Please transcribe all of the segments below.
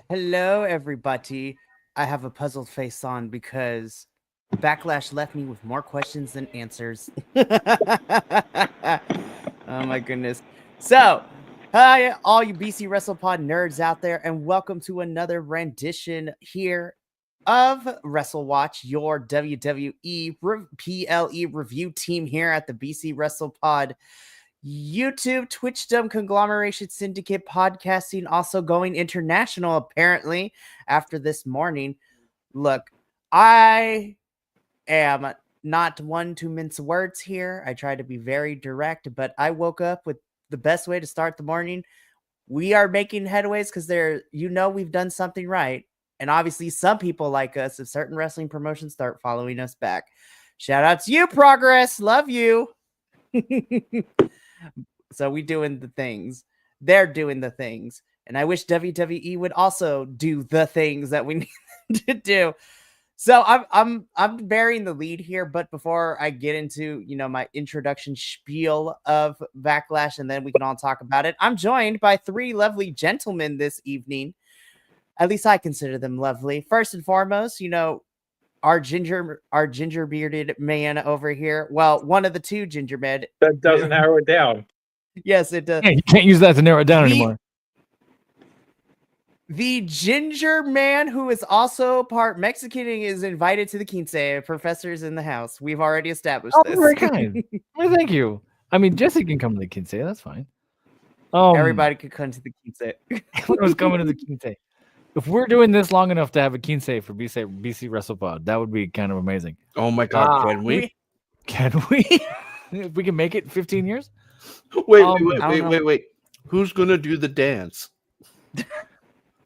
Hello, everybody. I have a puzzled face on because Backlash left me with more questions than answers. Oh my goodness. So, hi, all you BC WrestlePod nerds out there, and welcome to another rendition here of WrestleWatch, your WWE PLE review team here at the BC WrestlePod YouTube, Twitchdom, Conglomeration Syndicate Podcasting, also going international apparently after this morning. Look, I am not one to mince words here. I try to be very direct, but I woke up with the best way to start the morning. We are making headways because we've done something right. And obviously, some people like us, if certain wrestling promotions start following us back. Shout out to you, Progress. Love you. So we doing the things. They're doing the things. And I wish WWE would also do the things that we need to do. So I'm bearing the lead here, but before I get into, my introduction spiel of Backlash, and then we can all talk about it, I'm joined by three lovely gentlemen this evening. At least I consider them lovely. First and foremost, our ginger bearded man over here. Well, one of the two ginger men. That doesn't narrow it down. Yes, it does. Yeah, you can't use that to narrow it down anymore. The ginger man who is also part Mexican is invited to the quince. Professor's in the house. We've already established this. Very kind. Well, thank you. I mean, Jesse can come to the quince. That's fine. Everybody could come to the quince. Everyone's coming to the quince. If we're doing this long enough to have a quince for BC WrestlePod, that would be kind of amazing. Oh my God, can we? Can we? If we can make it 15 years? Wait. Who's gonna do the dance?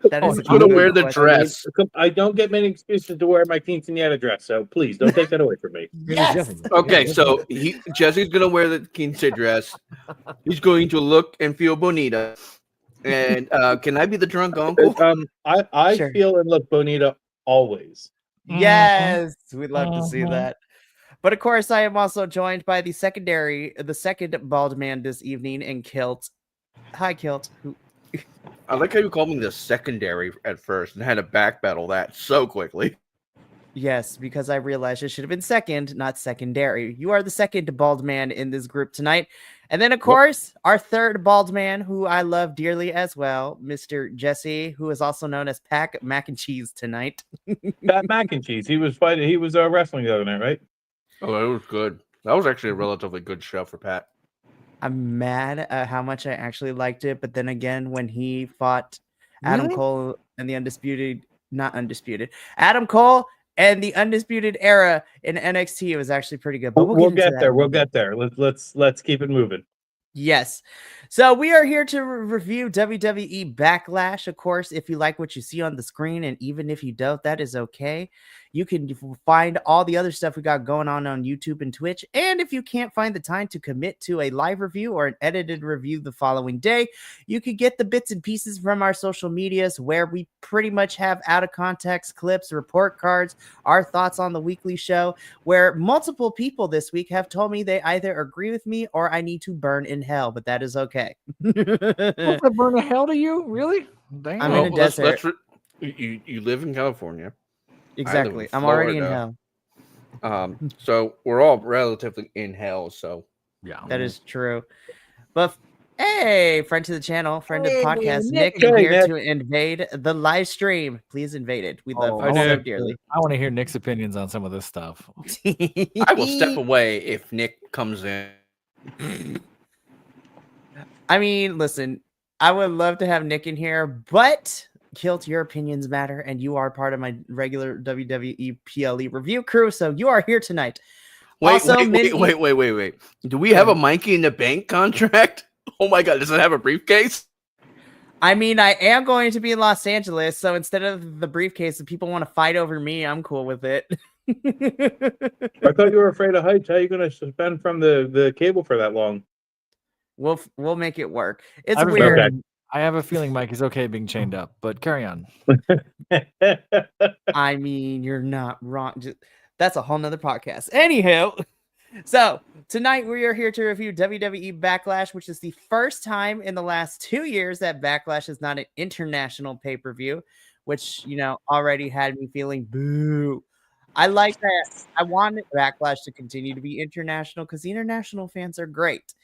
Who's gonna wear the dress? I don't get many excuses to wear my quinceañera dress, so please don't take that away from me. Yes. Okay, so Jesse's gonna wear the quince dress. He's going to look and feel bonita. And can I be the drunk uncle? I Sure. feel and look bonita always. Yes, we'd love to see that. But of course, I am also joined by the second bald man this evening in Kilt. Hi, Kilt. I like how you called me the secondary at first and had to backpedal that so quickly. Yes, because I realized it should have been second, not secondary. You are the second bald man in this group tonight. And then, of course, our third bald man, who I love dearly as well, Mr. Jesse, who is also known as Pack Mac and Cheese tonight. Pat Mac and Cheese. He was fighting. He was wrestling the other night, right? Oh, that was good. That was actually a relatively good show for Pat. I'm mad at how much I actually liked it, but then again, when he fought Adam Cole and the Adam Cole and the Undisputed Era in NXT, it was actually pretty good. But we'll get there. We'll get there. Let's keep it moving. Yes. So we are here to review WWE Backlash. Of course, if you like what you see on the screen, and even if you don't, that is okay. You can find all the other stuff we got going on YouTube and Twitch. And if you can't find the time to commit to a live review or an edited review the following day, you could get the bits and pieces from our social medias where we pretty much have out of context clips, report cards, our thoughts on the weekly show, where multiple people this week have told me they either agree with me or I need to burn in hell, but that is okay. What's that burn in hell to you? Really? Damn. I'm in a desert. You live in California. Exactly. I'm already in hell. So we're all relatively in hell. So Yeah, that is true. But hey, friend to the channel, friend of the podcast, Nick is Hey, here Nick. to invade the live stream. Please invade it. We love Oh, you so Nick. dearly. I want to hear Nick's opinions on some of this stuff. I will step away if Nick comes in. I mean, listen, I would love to have Nick in here, but Kilt, your opinions matter, and you are part of my regular WWE PLE review crew, so you are here tonight. Wait. Do we have a Mikey in the Bank contract? Oh my God, does it have a briefcase? I mean, I am going to be in Los Angeles, so instead of the briefcase, if people want to fight over me, I'm cool with it. I thought you were afraid of heights. How are you going to suspend from the cable for that long? We'll make it work. It's I have a weird. feeling- I have a feeling Mike is okay being chained up, but carry on. I mean, you're not wrong. That's a whole nother podcast. Anywho, so tonight we are here to review WWE Backlash, which is the first time in the last 2 years that Backlash is not an international pay-per-view. which, already had me feeling boo. I like that. I wanted Backlash to continue to be international because the international fans are great.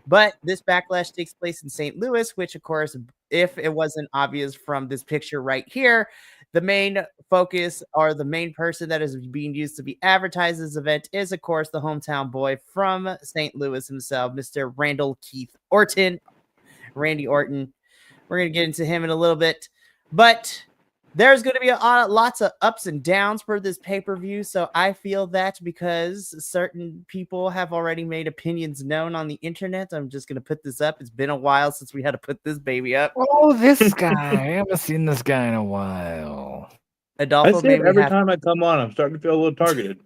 But this Backlash takes place in St. Louis, which, of course, if it wasn't obvious from this picture right here, the main focus or the main person that is being used to be advertised this event is, of course, the hometown boy from St. Louis himself, Mr. Randall Keith Orton, Randy Orton. We're going to get into him in a little bit, but there's going to be lots of ups and downs for this pay-per-view. So I feel that because certain people have already made opinions known on the internet, I'm just going to put this up. It's been a while since we had to put this baby up. Oh, this guy. I haven't seen this guy in a while. I Adolfo see it every time I come on. I'm starting to feel a little targeted.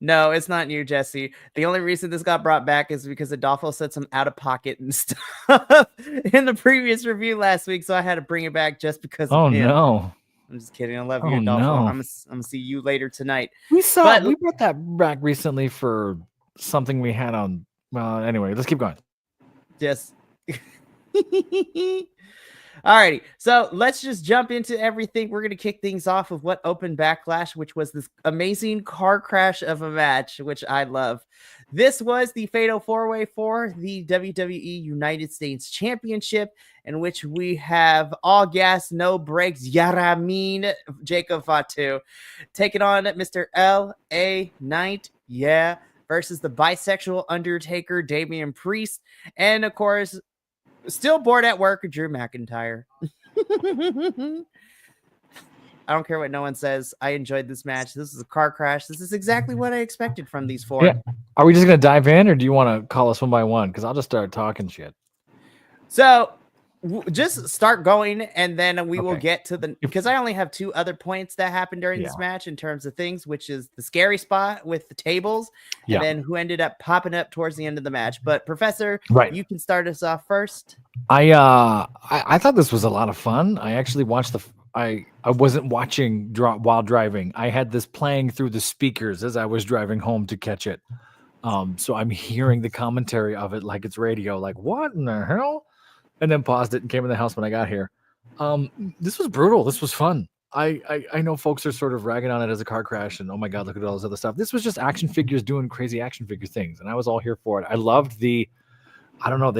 No, it's not you, Jesse. The only reason this got brought back is because Adolfo said some out of pocket and stuff in the previous review last week. So I had to bring it back just because of him. No. I'm just kidding. I love you, Oh, Adolfo. no. I'm gonna see you later tonight. We brought that back recently for something we had on. Well, anyway, let's keep going. Just alrighty, so let's just jump into everything. We're gonna kick things off with what opened Backlash, which was this amazing car crash of a match, which I love. This was the Fatal 4-Way for the WWE United States Championship, in which we have all gas, no brakes, Yaramin Jacob Fatu taking on Mr. L.A. Knight, versus the bisexual Undertaker, Damian Priest, and of course, still bored at work, Drew McIntyre. I don't care what no one says. I enjoyed this match. This is a car crash. This is exactly what I expected from these four. Yeah. Are we just going to dive in, or do you want to call us one by one? Because I'll just start talking shit. So just start going, and then we will get to the, because I only have two other points that happened during this match in terms of things, which is the scary spot with the tables, and then who ended up popping up towards the end of the match. But Professor, you can start us off first. I thought this was a lot of fun. I actually watched I wasn't watching while driving. I had this playing through the speakers as I was driving home to catch it. So I'm hearing the commentary of it like it's radio, like what in the hell? And then paused it and came in the house when I got here. This was brutal. This was fun. I know folks are sort of ragging on it as a car crash and oh my God, look at all this other stuff. This was just action figures doing crazy action figure things. And I was all here for it. I loved they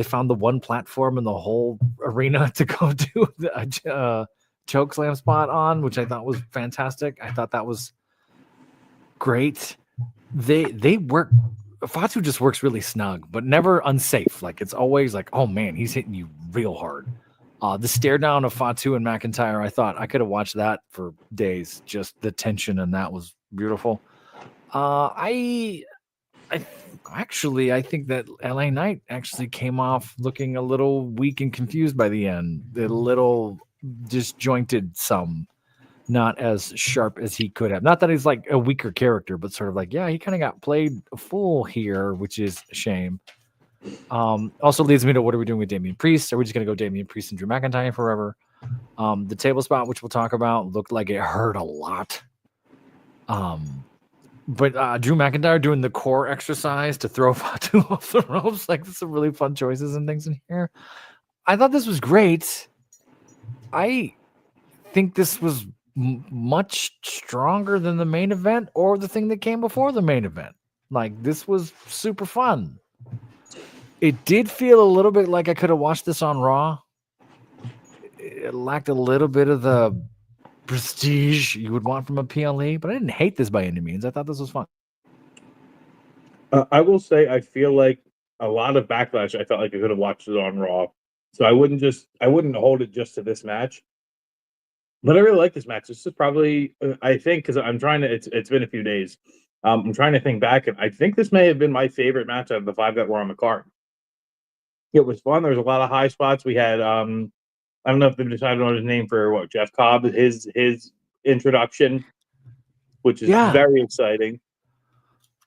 found the one platform in the whole arena to go do the choke slam spot on, which I thought was fantastic. I thought that was great. They work. Fatu just works really snug, but never unsafe. Like it's always like, oh man, he's hitting you real hard. The stare down of Fatu and McIntyre, I thought I could have watched that for days. Just the tension, and that was beautiful. I think that LA Knight actually came off looking a little weak and confused by the end. A little disjointed, not as sharp as he could have. Not that he's like a weaker character, but sort of like, he kind of got played a fool here, which is a shame. Also leads me to what are we doing with Damian Priest? Are we just going to go Damian Priest and Drew McIntyre forever? The table spot, which we'll talk about, looked like it hurt a lot. But Drew McIntyre doing the core exercise to throw Fatu off the ropes, like there's some really fun choices and things in here. I thought this was great. I think this was much stronger than the main event or the thing that came before the main event. Like this was super fun. It did feel a little bit like I could have watched this on Raw. It lacked a little bit of the prestige you would want from a PLE, but I didn't hate this by any means. I thought this was fun. I will say I feel like a lot of Backlash I felt like I could have watched it on Raw. So I wouldn't hold it just to this match. But I really like this match. This is probably, I think, because I'm trying to, it's been a few days. I'm trying to think back, and I think this may have been my favorite match out of the 5 that were on the card. It was fun. There was a lot of high spots. We had, I don't know if they've decided on his name for Jeff Cobb, his introduction, which is very exciting.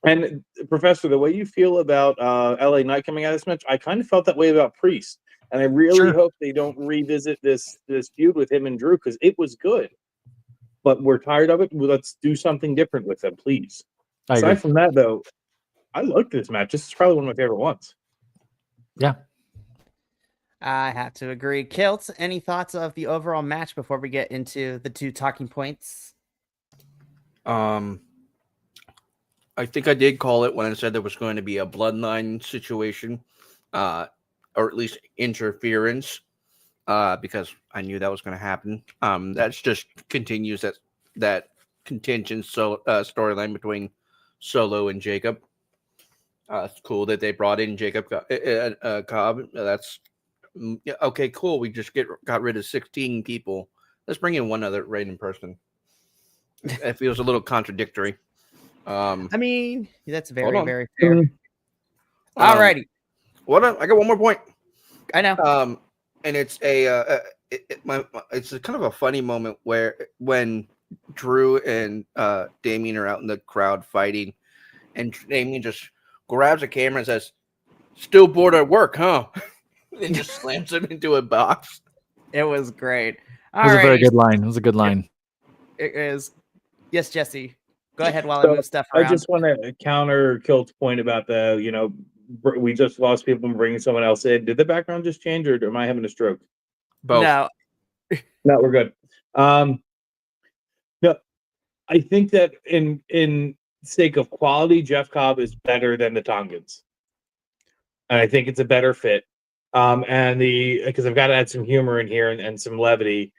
And Professor, the way you feel about LA Knight coming out of this match, I kind of felt that way about Priest. And I really hope they don't revisit this feud with him and Drew, because it was good. But we're tired of it. Let's do something different with them, please. Aside from that, though, I liked this match. This is probably one of my favorite ones. Yeah. I have to agree. Kilt, any thoughts of the overall match before we get into the 2 talking points? I think I did call it when I said there was going to be a bloodline situation, or at least interference, because I knew that was going to happen. That's just continues that contingent storyline between Solo and Jacob. It's cool that they brought in Jacob Cobb. That's okay. Cool. We just got rid of 16 people. Let's bring in one other random person. It feels a little contradictory. I mean, that's very, Hold on. very fair. Alrighty. I got one more point. I know. And it's it's a kind of a funny moment when Drew and Damien are out in the crowd fighting, and Damien just grabs a camera and says, "Still bored at work, huh?" and just slams him into a box. It was great. It was a very good line. It was a good line. It is. Yes, Jesse. Go ahead while I move stuff I around. just want to counter Kilt's point about we just lost people and bringing someone else in. Did the background just change, or am I having a stroke? Both. No. No, we're good. No, I think that in sake of quality, Jeff Cobb is better than the Tongans, and I think it's a better fit. And because I've got to add some humor in here and some levity.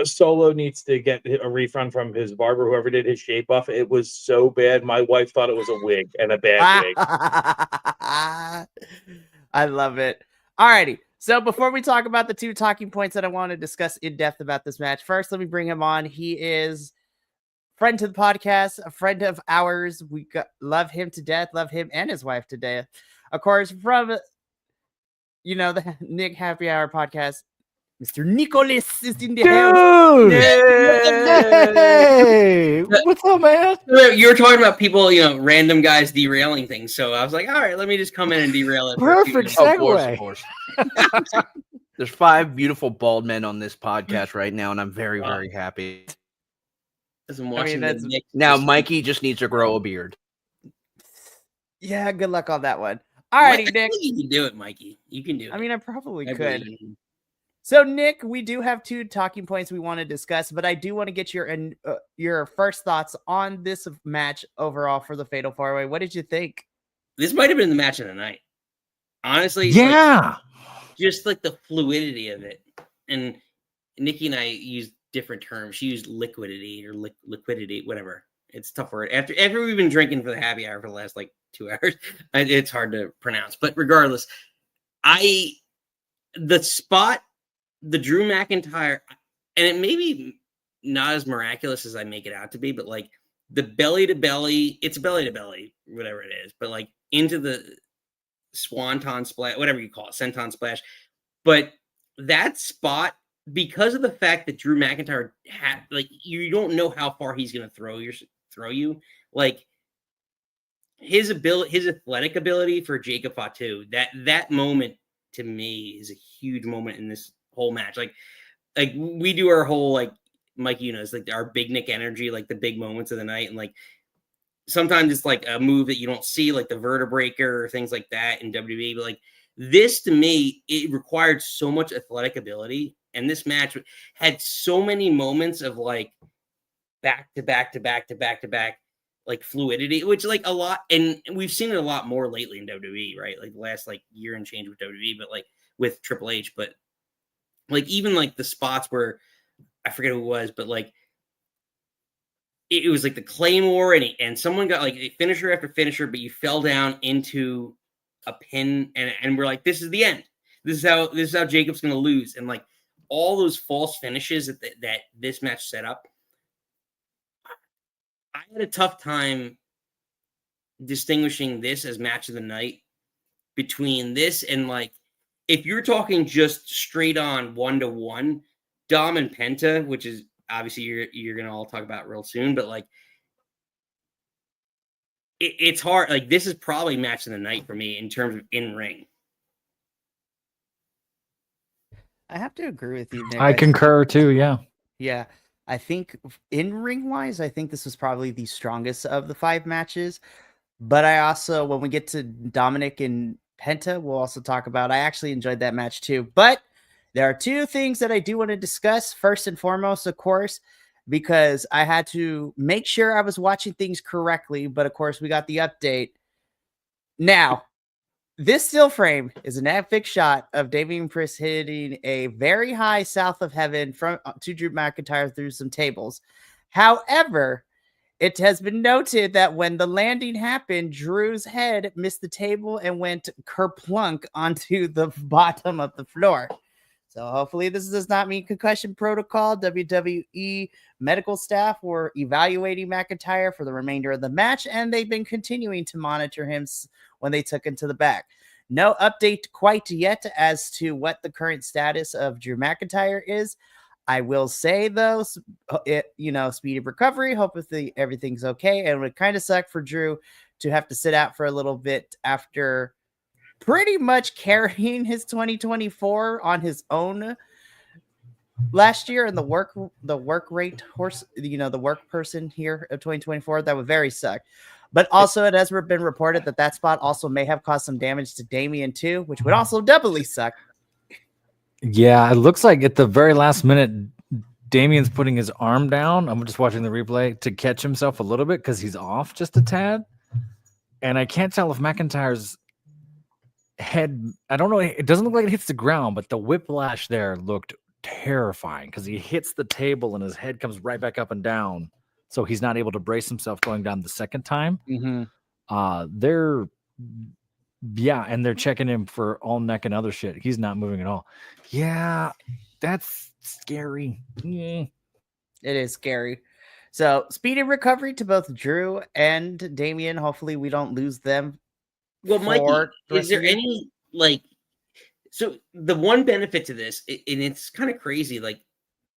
Solo needs to get a refund from his barber, whoever did his shape off. It was so bad. My wife thought it was a wig, and a bad wig. I love it. Alrighty. So before we talk about the 2 talking points that I want to discuss in depth about this match, first let me bring him on. He is friend to the podcast, a friend of ours. We love him to death, love him and his wife to death. Of course, from the Nick Happy Hour podcast, Mr. Nicholas is in the house. Hey, what's up, man? You were talking about people, random guys derailing things. So I was like, all right, let me just come in and derail it. Perfect segue. Of course. There's 5 beautiful bald men on this podcast right now, and I'm very, very happy. Now, Mikey just needs to grow a beard. Yeah, good luck on that one. All righty, Nick. You can do it, Mikey. You can do it. I mean, I probably could. So, Nick, we do have 2 talking points we want to discuss, but I do want to get your first thoughts on this match overall for the Fatal 4-Way. What did you think? This might have been the match of the night. Honestly, yeah. Just like the fluidity of it. And Nikki and I used different terms. She used liquidity or liquidity, whatever. It's a tough word. After we've been drinking for the happy hour for the last 2 hours, it's hard to pronounce. But regardless, the spot, the Drew McIntyre, and it may be not as miraculous as I make it out to be, but the belly to belly, it's belly to belly, whatever it is, but into the swanton splash, whatever you call it, senton splash. But that spot, because of the fact that Drew McIntyre had, you don't know how far he's going to throw you. His athletic ability for Jacob Fatu, that moment to me is a huge moment in this whole match. We do our whole Mike, it's our big Nick energy, the big moments of the night, and sometimes it's a move that you don't see, the vertebraker or things like that in WWE. But this, to me, it required so much athletic ability, and this match had so many moments of back to back to back to back to back, fluidity, which a lot, and we've seen it a lot more lately in WWE, right? The last year and change with WWE, but with Triple H, but even the spots where I forget who it was, but it was the Claymore and someone got finisher after finisher, but you fell down into a pin and we're this is the end. This is how Jacob's going to lose. And all those false finishes that this match set up, I had a tough time distinguishing this as match of the night between this and if you're talking just straight on 1-to-1, Dom and Penta, which is obviously you're gonna all talk about real soon, but it's hard. This is probably match of the night for me in terms of in ring. I have to agree with you, Nick. I concur too. Yeah. Yeah. I think in ring wise, I think this was probably the strongest of the 5 matches. But I also, when we get to Dominic and Penta we'll also talk about. I actually enjoyed that match too. But there are two things that I do want to discuss. First and foremost, of course, because I had to make sure I was watching things correctly. But of course, we got the update. Now, this still frame is an epic shot of Damian Priest hitting a very high south of heaven from to Drew McIntyre through some tables. However, it has been noted that when the landing happened, Drew's head missed the table and went kerplunk onto the bottom of the floor. So hopefully this does not mean concussion protocol. WWE medical staff were evaluating McIntyre for the remainder of the match, and they've been continuing to monitor him when they took him to the back. No update quite yet as to what the current status of Drew McIntyre is. I will say, though, speedy recovery. Hopefully everything's okay. And it would kind of suck for Drew to have to sit out for a little bit after pretty much carrying his 2024 on his own last year, and the work rate horse, the work person here of 2024. That would very suck. But also, it has been reported that spot also may have caused some damage to Damian too, which would also doubly suck. Yeah, it looks like at the very last minute, Damian's putting his arm down. I'm just watching the replay to catch himself a little bit because he's off just a tad. And I can't tell if McIntyre's head, I don't know, it doesn't look like it hits the ground, but the whiplash there looked terrifying because he hits the table and his head comes right back up and down. So he's not able to brace himself going down the second time. Mm-hmm. And they're checking him for all neck and other shit. He's not moving at all. Yeah, that's scary. Yeah. It is scary. So speedy recovery to both Drew and Damian. Hopefully we don't lose them. Well, Mikey, is there any so the one benefit to this, and it's kind of crazy, like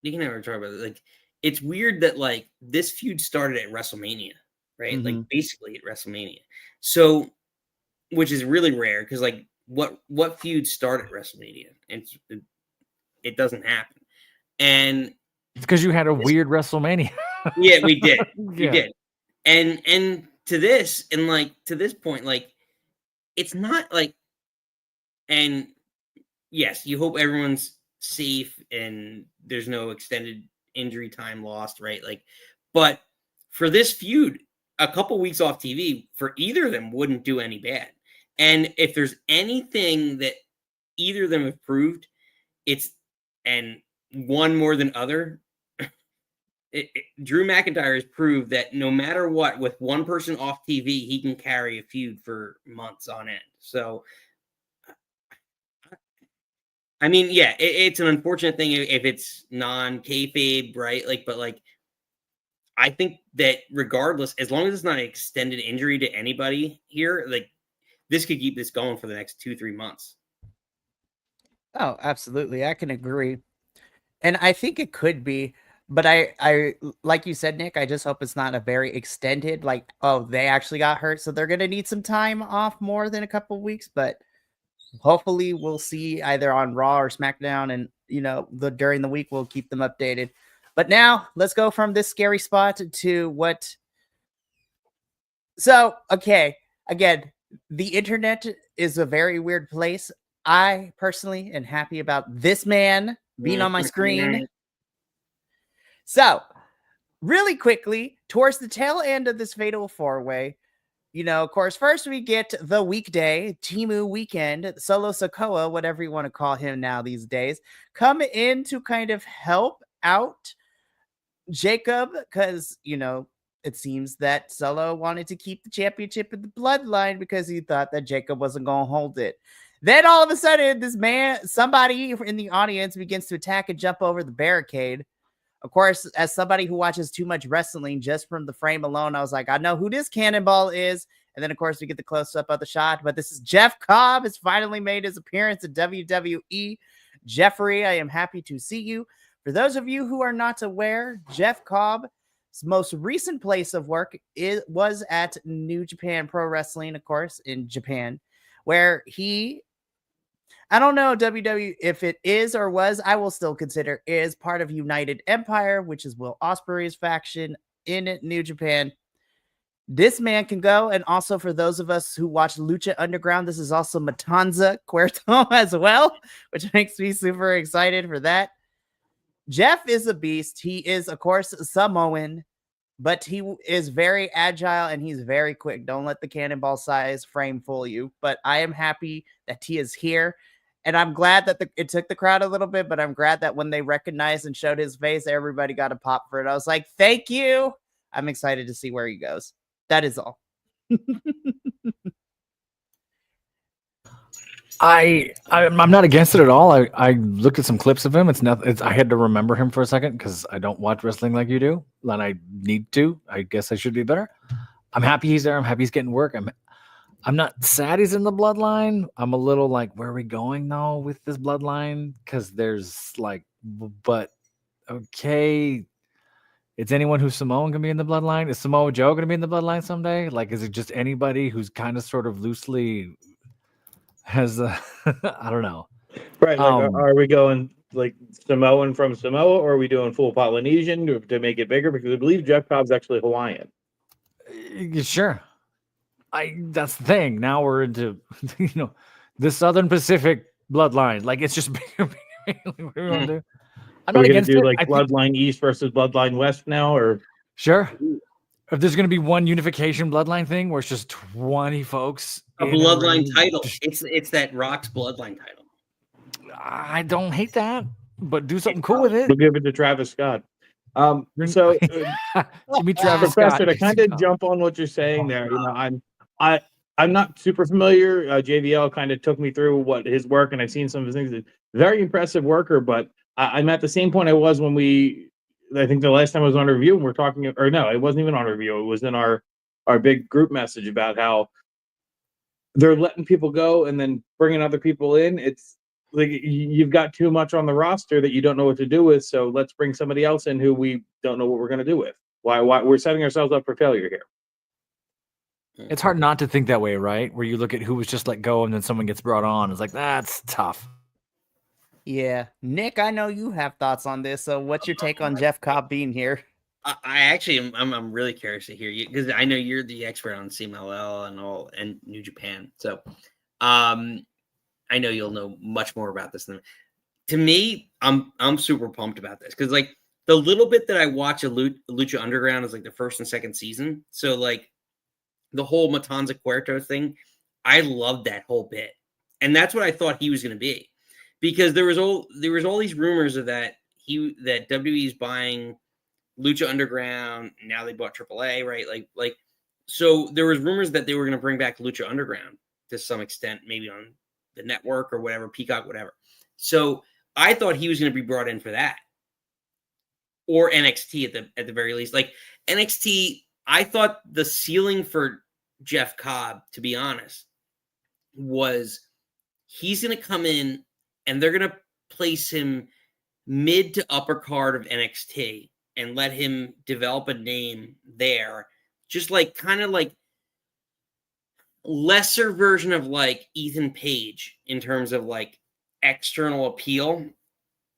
you can never talk about it, like it's weird that like this feud started at WrestleMania, right? Mm-hmm. Like basically at WrestleMania. So, which is really rare because like what feuds start at WrestleMania? It doesn't happen. And it's because you had a weird WrestleMania. Yeah, we did. We did. And to this, and like to this point, like it's not like, and yes, you hope everyone's safe and there's no extended injury time lost, right? Like, but for this feud, a couple weeks off TV for either of them wouldn't do any bad. And if there's anything that either of them have proved, it's, and one more than other, Drew McIntyre has proved that no matter what, with one person off TV, he can carry a feud for months on end. So, I mean, yeah, it's an unfortunate thing if it's non-kayfabe, right? Like, but like, I think that regardless, as long as it's not an extended injury to anybody here, like this could keep this going for the next 2-3 months. Oh, absolutely. I can agree. And I think it could be, but I like you said, Nick, I just hope it's not a very extended, like, oh, they actually got hurt, so they're going to need some time off more than a couple of weeks, but hopefully we'll see either on Raw or SmackDown, and, during the week, we'll keep them updated. But now let's go from this scary spot to what. So, okay, again, the internet is a very weird place. I personally am happy about this man being on my screen. So, really quickly, towards the tail end of this Fatal 4-Way, of course, first we get the weekday, Timu Weekend, Solo Sikoa, whatever you want to call him now these days, come in to kind of help out Jacob because, it seems that Solo wanted to keep the championship in the bloodline because he thought that Jacob wasn't going to hold it. Then all of a sudden, somebody in the audience begins to attack and jump over the barricade. Of course, as somebody who watches too much wrestling, just from the frame alone, I was like, I know who this cannonball is. And then, of course, we get the close-up of the shot. But this is Jeff Cobb has finally made his appearance at WWE. Jeffrey, I am happy to see you. For those of you who are not aware, Jeff Cobb's most recent place of work was at New Japan Pro Wrestling, of course, in Japan, where he... I don't know WWE if it is or was. I will still consider is part of United Empire, which is Will Ospreay's faction in New Japan. this man can go. And also for those of us who watch Lucha Underground, this is also Matanza Cuerto as well, which makes me super excited for that. Jeff is a beast. He is, of course, Samoan, but he is very agile and he's very quick. Don't let the cannonball size frame fool you. But I am happy that he is here. And I'm glad that it took the crowd a little bit, but I'm glad that when they recognized and showed his face, everybody got a pop for it. I was like, thank you. I'm excited to see where he goes. That is all. I'm not against it at all. I looked at some clips of him. I had to remember him for a second because I don't watch wrestling like you do, and I need to. I guess I should be better. I'm happy he's there. I'm happy he's getting work. I'm not sad he's in the bloodline. I'm a little like, where are we going though with this bloodline? Because there's like, but okay. It's anyone who's Samoan can be in the bloodline. Is Samoa Joe going to be in the bloodline someday? Like, is it just anybody who's kind of sort of loosely has a, I don't know. Right. Like, are we going like Samoan from Samoa, or are we doing full Polynesian to make it bigger? Because I believe Jeff Cobb's actually Hawaiian. Sure. That's the thing. Now we're into, the Southern Pacific bloodline. Like, it's just bigger. What do we want to do? I'm Are not we going against to do it. like Bloodline East versus Bloodline West now, or sure. If there's going to be one unification bloodline thing where it's just 20 folks, a bloodline title. It's that Rock's bloodline title. I don't hate that, but do something cool with it. we'll give it to Travis Scott. So Jimmy Travis Professor, Scott. to kind of jump on what you're saying there, I'm not super familiar. JVL kind of took me through what his work, and I've seen some of his things. Very impressive worker, but I'm at the same point I was when I think the last time I was on a review and we're talking, or no, it wasn't even on a review. It was in our big group message about how they're letting people go and then bringing other people in. It's like you've got too much on the roster that you don't know what to do with. So let's bring somebody else in who we don't know what we're going to do with. Why we're setting ourselves up for failure here. It's hard not to think that way, right? Where you look at who was just let go and then someone gets brought on. It's like, that's tough. Yeah. Nick, I know you have thoughts on this. So what's your take on Jeff Cobb being here? I actually am. I'm really curious to hear you because I know you're the expert on CMLL and New Japan. So, I know you'll know much more about this than me. To me. I'm super pumped about this because like the little bit that I watch of Lucha Underground is like the first and second season. So like the whole Matanza Cuerto thing, I loved that whole bit, and that's what I thought he was going to be, because there was all these rumors of that WWE is buying Lucha Underground. Now they bought AAA, right? Like, so there was rumors that they were going to bring back Lucha Underground to some extent, maybe on the network or whatever, Peacock, whatever. So I thought he was going to be brought in for that, or NXT at the very least. Like NXT, I thought the ceiling for Jeff Cobb, to be honest, was he's going to come in and they're going to place him mid to upper card of NXT and let him develop a name there. Just like kind of like lesser version of like Ethan Page in terms of like external appeal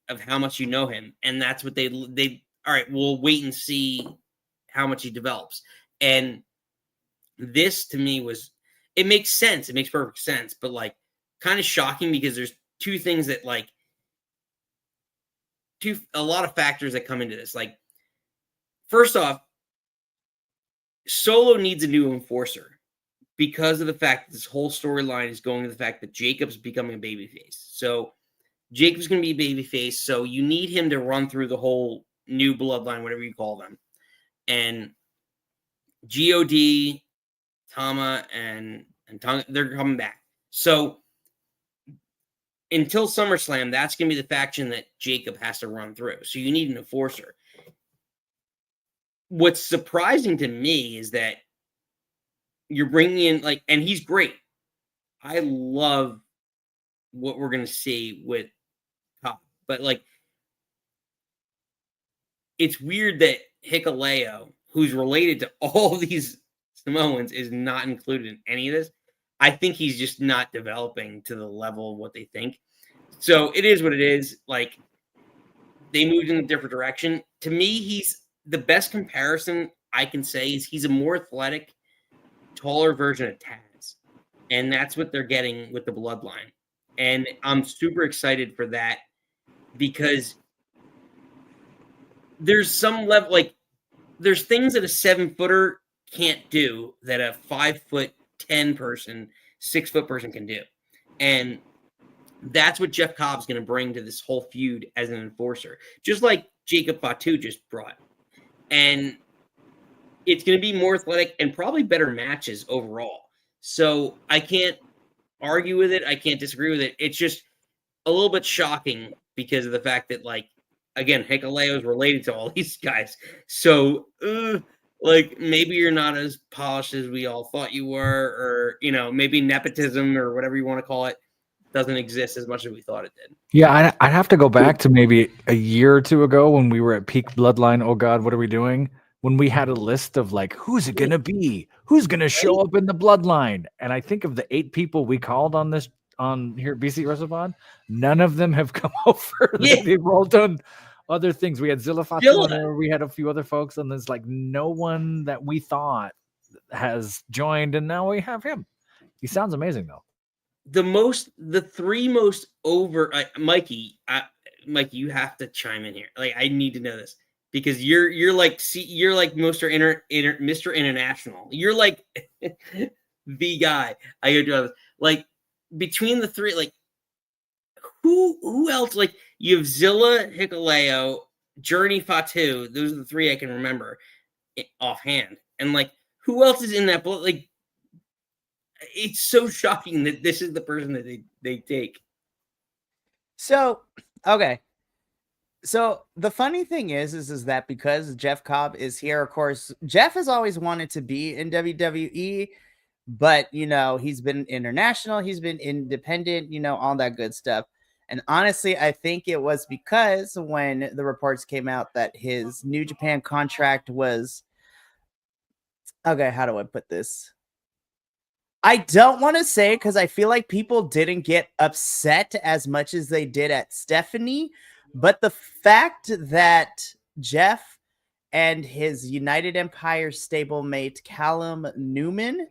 of how much you know him. And that's what they all right, we'll wait and see how much he develops. And this to me it makes sense. It makes perfect sense, but like kind of shocking because there's two things that like a lot of factors that come into this. Like, first off, Solo needs a new enforcer because of the fact that this whole storyline is going to the fact that Jacob's becoming a babyface. So Jacob's going to be a babyface. So you need him to run through the whole new bloodline, whatever you call them. And God, Tama, and Tonga, they're coming back. So until SummerSlam, that's going to be the faction that Jacob has to run through. So you need an enforcer. What's surprising to me is that you're bringing in, like, and he's great. I love what we're going to see with Cobb. But, like, it's weird that Hikuleo, who's related to all these Samoans, is not included in any of this. I think he's just not developing to the level of what they think. So it is what it is. Like, they moved in a different direction. To me, he's the best comparison I can say is he's a more athletic taller version of Taz. And that's what they're getting with the Bloodline. And I'm super excited for that because there's some level, like, there's things that a 7-footer can't do that a 5'10" person, 6-foot person can do. And that's what Jeff Cobb's going to bring to this whole feud as an enforcer, just like Jacob Fatu just brought. And it's going to be more athletic and probably better matches overall. So I can't argue with it. I can't disagree with it. It's just a little bit shocking because of the fact that, like, again, Hikuleo is related to all these guys. So, like, maybe you're not as polished as we all thought you were, or, you know, maybe nepotism or whatever you want to call it doesn't exist as much as we thought it did. Yeah, I'd have to go back to maybe a year or two ago when we were at peak Bloodline. Oh God, what are we doing? When we had a list of like, who's it gonna be? Who's gonna show up in the Bloodline? And I think of the 8 people we called on this on here at BC WrestlePod, none of them have come over. Yeah. They've all done other things. We had Zilla Fatu Zilla. on there. We had a few other folks, and there's like no one that we thought has joined, and now we have him. He sounds amazing though. The 3 most over, Mikey, you have to chime in here. Like, I need to know this because you're like Mr. Mr. International. You're like the guy. I go do this. Like, between the 3, like, who else? Like, you have Zilla, Hikuleo, Journey, Fatu. Those are the 3 I can remember offhand. And like, who else is in that? Like, it's so shocking that this is the person that they take. So, okay. So the funny thing is that because Jeff Cobb is here, of course, Jeff has always wanted to be in WWE, but, you know, he's been international, he's been independent, you know, all that good stuff. And honestly, I think it was because when the reports came out that his New Japan contract was, okay, how do I put this? I don't want to say because I feel like people didn't get upset as much as they did at Stephanie, but the fact that Jeff and his United Empire stablemate Callum Newman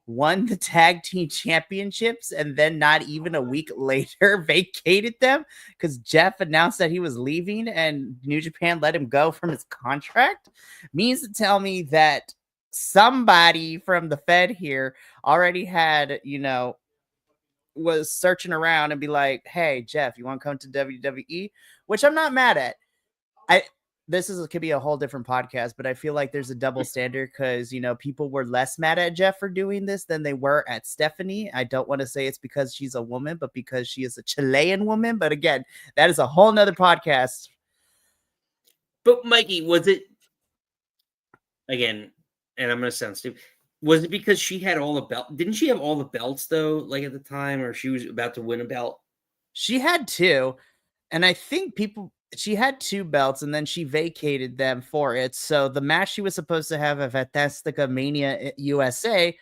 won the tag team championships and then not even a week later vacated them because Jeff announced that he was leaving and New Japan let him go from his contract means to tell me that somebody from the Fed here already had, you know, was searching around and be like, hey, Jeff, you want to come to WWE? Which I'm not mad at. Could be a whole different podcast, but I feel like there's a double standard because, you know, people were less mad at Jeff for doing this than they were at Stephanie. I don't want to say it's because she's a woman, but because she is a Chilean woman. But again, that is a whole nother podcast. But Mikey, was it, again, and I'm going to sound stupid, was it because she had all the belts? Didn't she have all the belts, though, like at the time, or she was about to win a belt? She had 2, and I think she had 2 belts, and then she vacated them for it. So the match she was supposed to have at Fantastica Mania USA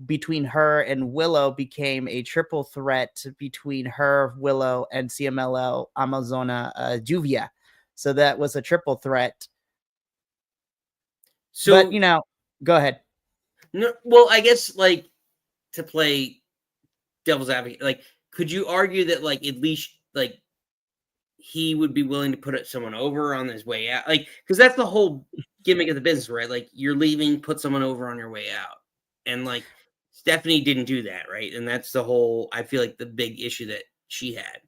between her and Willow became a triple threat between her, Willow, and CMLL Amazona Juvia. So that was a triple threat. So, but, you know, go ahead. No, well, I guess, like, to play devil's advocate, like, could you argue that, like, at least, like, he would be willing to put someone over on his way out? Like, because that's the whole gimmick of the business, right? Like, you're leaving, put someone over on your way out. And, like, Stephanie didn't do that, right? And that's the whole, I feel like, the big issue that she had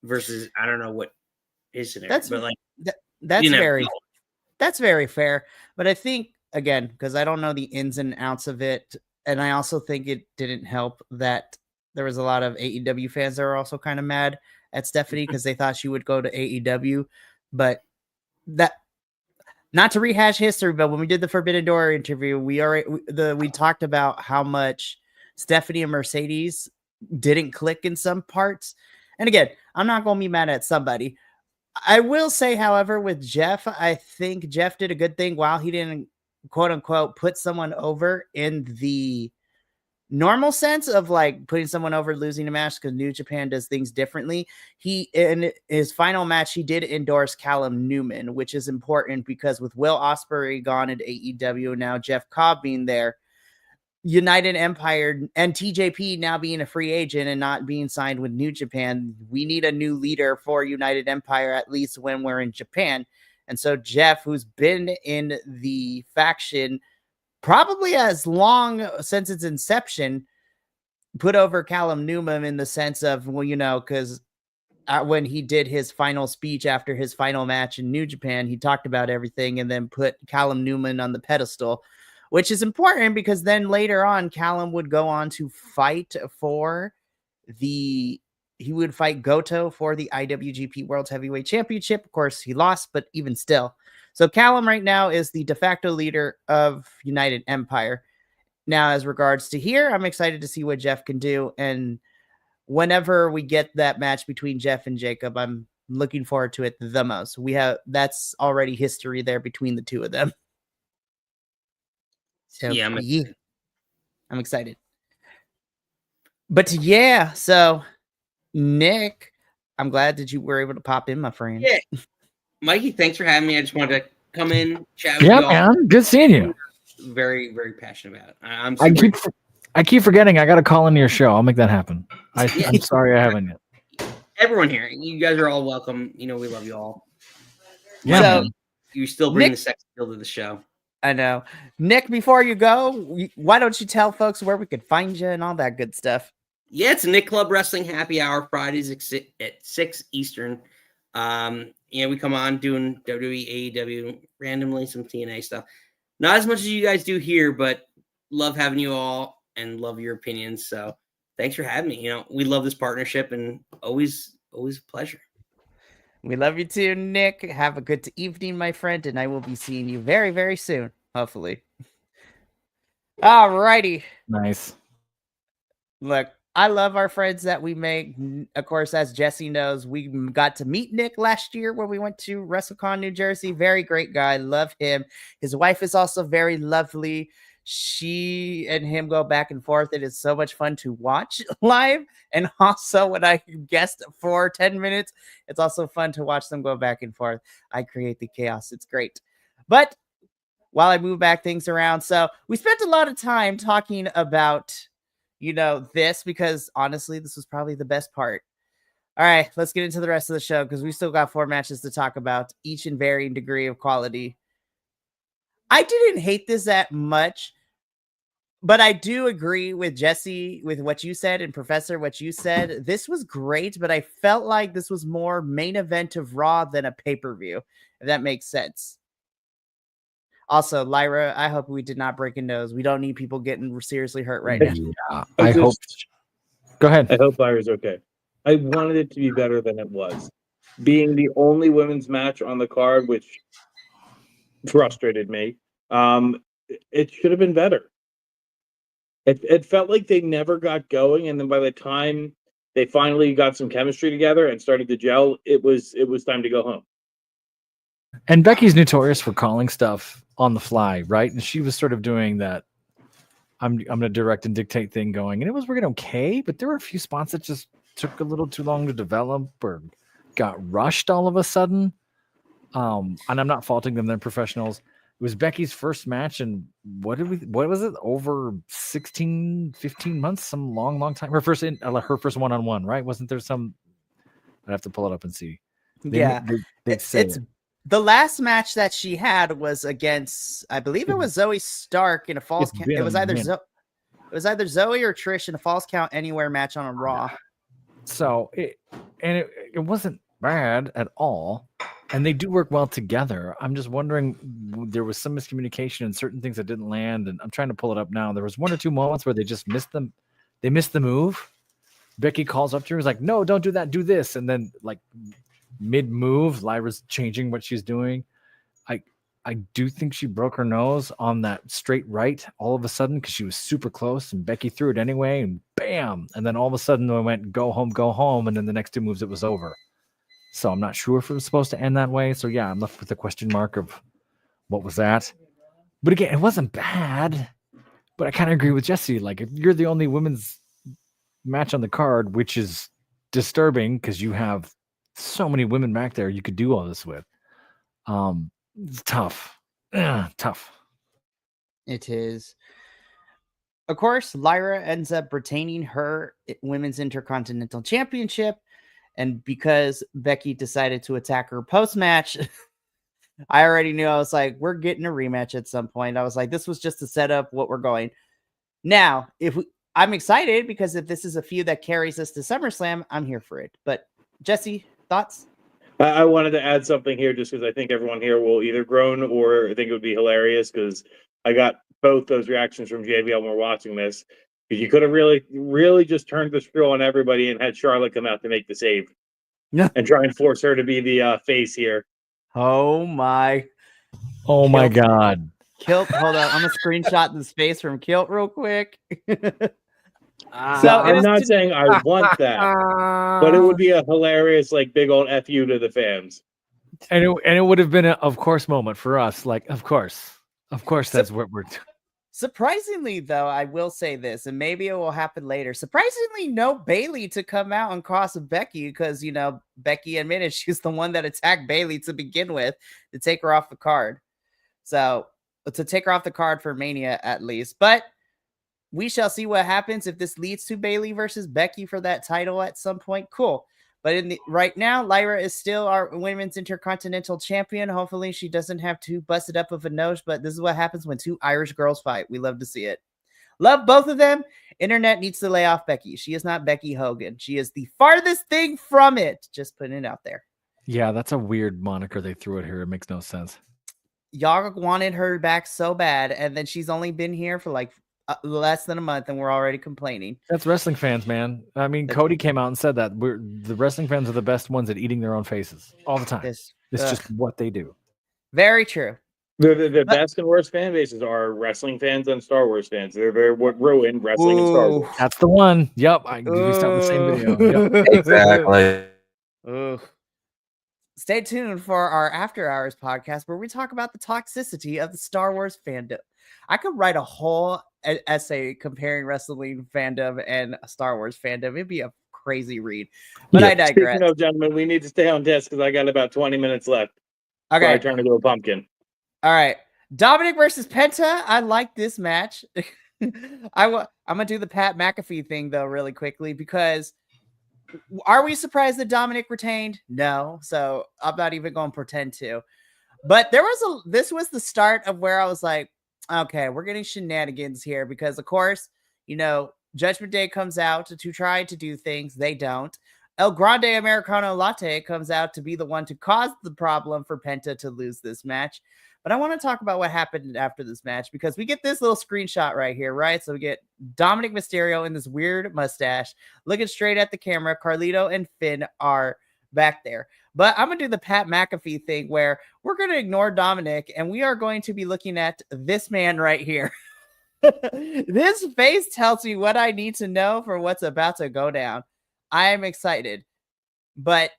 versus, I don't know what his scenario, but, like, that's very fair. But I think, again, because I don't know the ins and outs of it, and I also think it didn't help that there was a lot of AEW fans that were also kind of mad at Stephanie because they thought she would go to AEW. But that, not to rehash history, but when we did the Forbidden Door interview, we talked about how much Stephanie and Mercedes didn't click in some parts. And again, I'm not going to be mad at somebody. I will say, however, with Jeff, I think Jeff did a good thing while he didn't, quote unquote, put someone over in the normal sense of like putting someone over, losing a match, because New Japan does things differently. He, in his final match, he did endorse Callum Newman, which is important because with Will Ospreay gone into AEW, now Jeff Cobb being there, United Empire and TJP now being a free agent and not being signed with New Japan, we need a new leader for United Empire, at least when we're in Japan. And so Jeff, who's been in the faction probably as long since its inception, put over Callum Newman in the sense of, well, because when he did his final speech after his final match in New Japan, he talked about everything and then put Callum Newman on the pedestal, which is important because then later on, Callum would go on to fight he would fight Goto for the IWGP World Heavyweight Championship. Of course, he lost, but even still. So Callum right now is the de facto leader of United Empire. Now, as regards to here, I'm excited to see what Jeff can do. And whenever we get that match between Jeff and Jacob, I'm looking forward to it the most. That's already history there between the two of them. So Yeah, I'm excited. But yeah, so Nick, I'm glad that you were able to pop in, my friend. Yeah. Mikey, thanks for having me. I just wanted to come in, chat with Yeah, you all. man. Good seeing you. Very, very passionate about it. I keep forgetting. I got to call into your show. I'll make that happen. I'm sorry I haven't yet. Everyone here, you guys are all welcome. We love you all. Yeah, So, man. You still bring Nick- the sex appeal to the show. I know. Nick, before you go, why don't you tell folks where we could find you and all that good stuff? Yeah, it's Nick Club Wrestling Happy Hour Fridays at 6 Eastern. We come on doing WWE, AEW, randomly some TNA stuff. Not as much as you guys do here, but love having you all and love your opinions. So thanks for having me. We love this partnership and always a pleasure. We love you too, Nick. Have a good evening, my friend, and I will be seeing you very, very soon, hopefully. All righty. Nice. Look, I love our friends that we make. Of course, as Jesse knows, we got to meet Nick last year when we went to WrestleCon, New Jersey. Very great guy. Love him. His wife is also very lovely. She and him go back and forth. It is so much fun to watch live. And also when I guest for 10 minutes, it's also fun to watch them go back and forth. I create the chaos. It's great. But while I move back things around, so we spent a lot of time talking about this, because honestly, this was probably the best part. All right, let's get into the rest of the show because we still got 4 matches to talk about, each in varying degree of quality. I didn't hate this that much, but I do agree with Jesse with what you said and Professor, what you said. This was great, but I felt like this was more main event of Raw than a pay-per-view, if that makes sense. Also, Lyra, I hope we did not break a nose. We don't need people getting seriously hurt right now. Yeah, I hope. Go ahead. I hope Lyra's okay. I wanted it to be better than it was. Being the only women's match on the card, which frustrated me. It should have been better. It felt like they never got going, and then by the time they finally got some chemistry together and started to gel, it was time to go home. And Becky's notorious for calling stuff on the fly, right? And she was sort of doing that I'm going to direct and dictate thing going. And it was working okay, but there were a few spots that just took a little too long to develop or got rushed all of a sudden. And I'm not faulting them. They're professionals. It was Becky's first match. And what was it? Over 16, 15 months, some long time. Her first one-on-one, right? Wasn't there some, I'd have to pull it up and see. It's the last match that she had was against, I believe it was Zoe Stark in a false count. It was either Zoe or Trish in a false count anywhere match on a Raw. So it wasn't bad at all, and they do work well together. I'm just wondering, there was some miscommunication and certain things that didn't land, and I'm trying to pull it up now. There was 1 or 2 moments where they just missed them. They missed the move. Becky calls up to her, is like, "No, don't do that. Do this," and then like mid-move, Lyra's changing what she's doing. I do think she broke her nose on that straight right all of a sudden because she was super close, and Becky threw it anyway, and bam! And then all of a sudden we went go home, and then the next 2 moves it was over. So I'm not sure if it was supposed to end that way. So yeah, I'm left with the question mark of what was that. But again, it wasn't bad. But I kind of agree with Jesse. Like, if you're the only women's match on the card, which is disturbing because you have so many women back there you could do all this with. It's tough. Tough. It is. of course, Lyra ends up retaining her Women's Intercontinental Championship. And because Becky decided to attack her post-match, I already knew. I was like, we're getting a rematch at some point. I was like, this was just to set up what we're going. Now, I'm excited because if this is a feud that carries us to SummerSlam, I'm here for it. But Jesse, thoughts? I wanted to add something here just because I think everyone here will either groan or think it would be hilarious because I got both those reactions from JBL when we're watching this. Because you could have really just turned the screw on everybody and had Charlotte come out to make the save. Yeah. And try and force her to be the face here. Oh my God. Kilt, hold on. I'm gonna screenshot this face from Kilt real quick. So I'm not saying I want that, but it would be a hilarious, like, big old FU to the fans. And it would have been a of course moment for us. Like, of course that's what we're doing. Surprisingly, though, I will say this, and maybe it will happen later. Surprisingly, no Bailey to come out and cross Becky because, Becky admitted she's the one that attacked Bailey to begin with to take her off the card. So, to take her off the card for Mania, at least. But we shall see what happens if this leads to Bailey versus Becky for that title at some point. Cool. But right now, Lyra is still our Women's Intercontinental Champion. Hopefully, she doesn't have too busted up of a nose, but this is what happens when two Irish girls fight. We love to see it. Love both of them. Internet needs to lay off Becky. She is not Becky Hogan. She is the farthest thing from it. Just putting it out there. Yeah, that's a weird moniker they threw at her. It makes no sense. Y'all wanted her back so bad, and then she's only been here for like less than a month, and we're already complaining. That's wrestling fans, man. I mean, Cody came out and said that the wrestling fans are the best ones at eating their own faces all the time. It's just what they do. Very true. The best and worst fan bases are wrestling fans and Star Wars fans. They're what ruined wrestling and Star Wars. That's the one. Yep. We start the same video. Yep. Exactly. Stay tuned for our After Hours podcast where we talk about the toxicity of the Star Wars fandom. I could write a whole essay comparing wrestling fandom and Star Wars fandom. It'd be a crazy read. But I digress. Speaking of, gentlemen, we need to stay on desk because I got about 20 minutes left. Okay. So I turn into a pumpkin. All right. Dominic versus Penta. I like this match. I'm going to do the Pat McAfee thing, though, really quickly, because are we surprised that Dominic retained? No. So I'm not even going to pretend to. But this was the start of where I was like, okay, we're getting shenanigans here because, of course, Judgment Day comes out to try to do things. They don't. El Grande Americano Latte comes out to be the one to cause the problem for Penta to lose this match. But I want to talk about what happened after this match because we get this little screenshot right here, right? So we get Dominic Mysterio in this weird mustache looking straight at the camera. Carlito and Finn are back there. But I'm going to do the Pat McAfee thing where we're going to ignore Dominic and we are going to be looking at this man right here. This face tells me what I need to know for what's about to go down. I am excited. But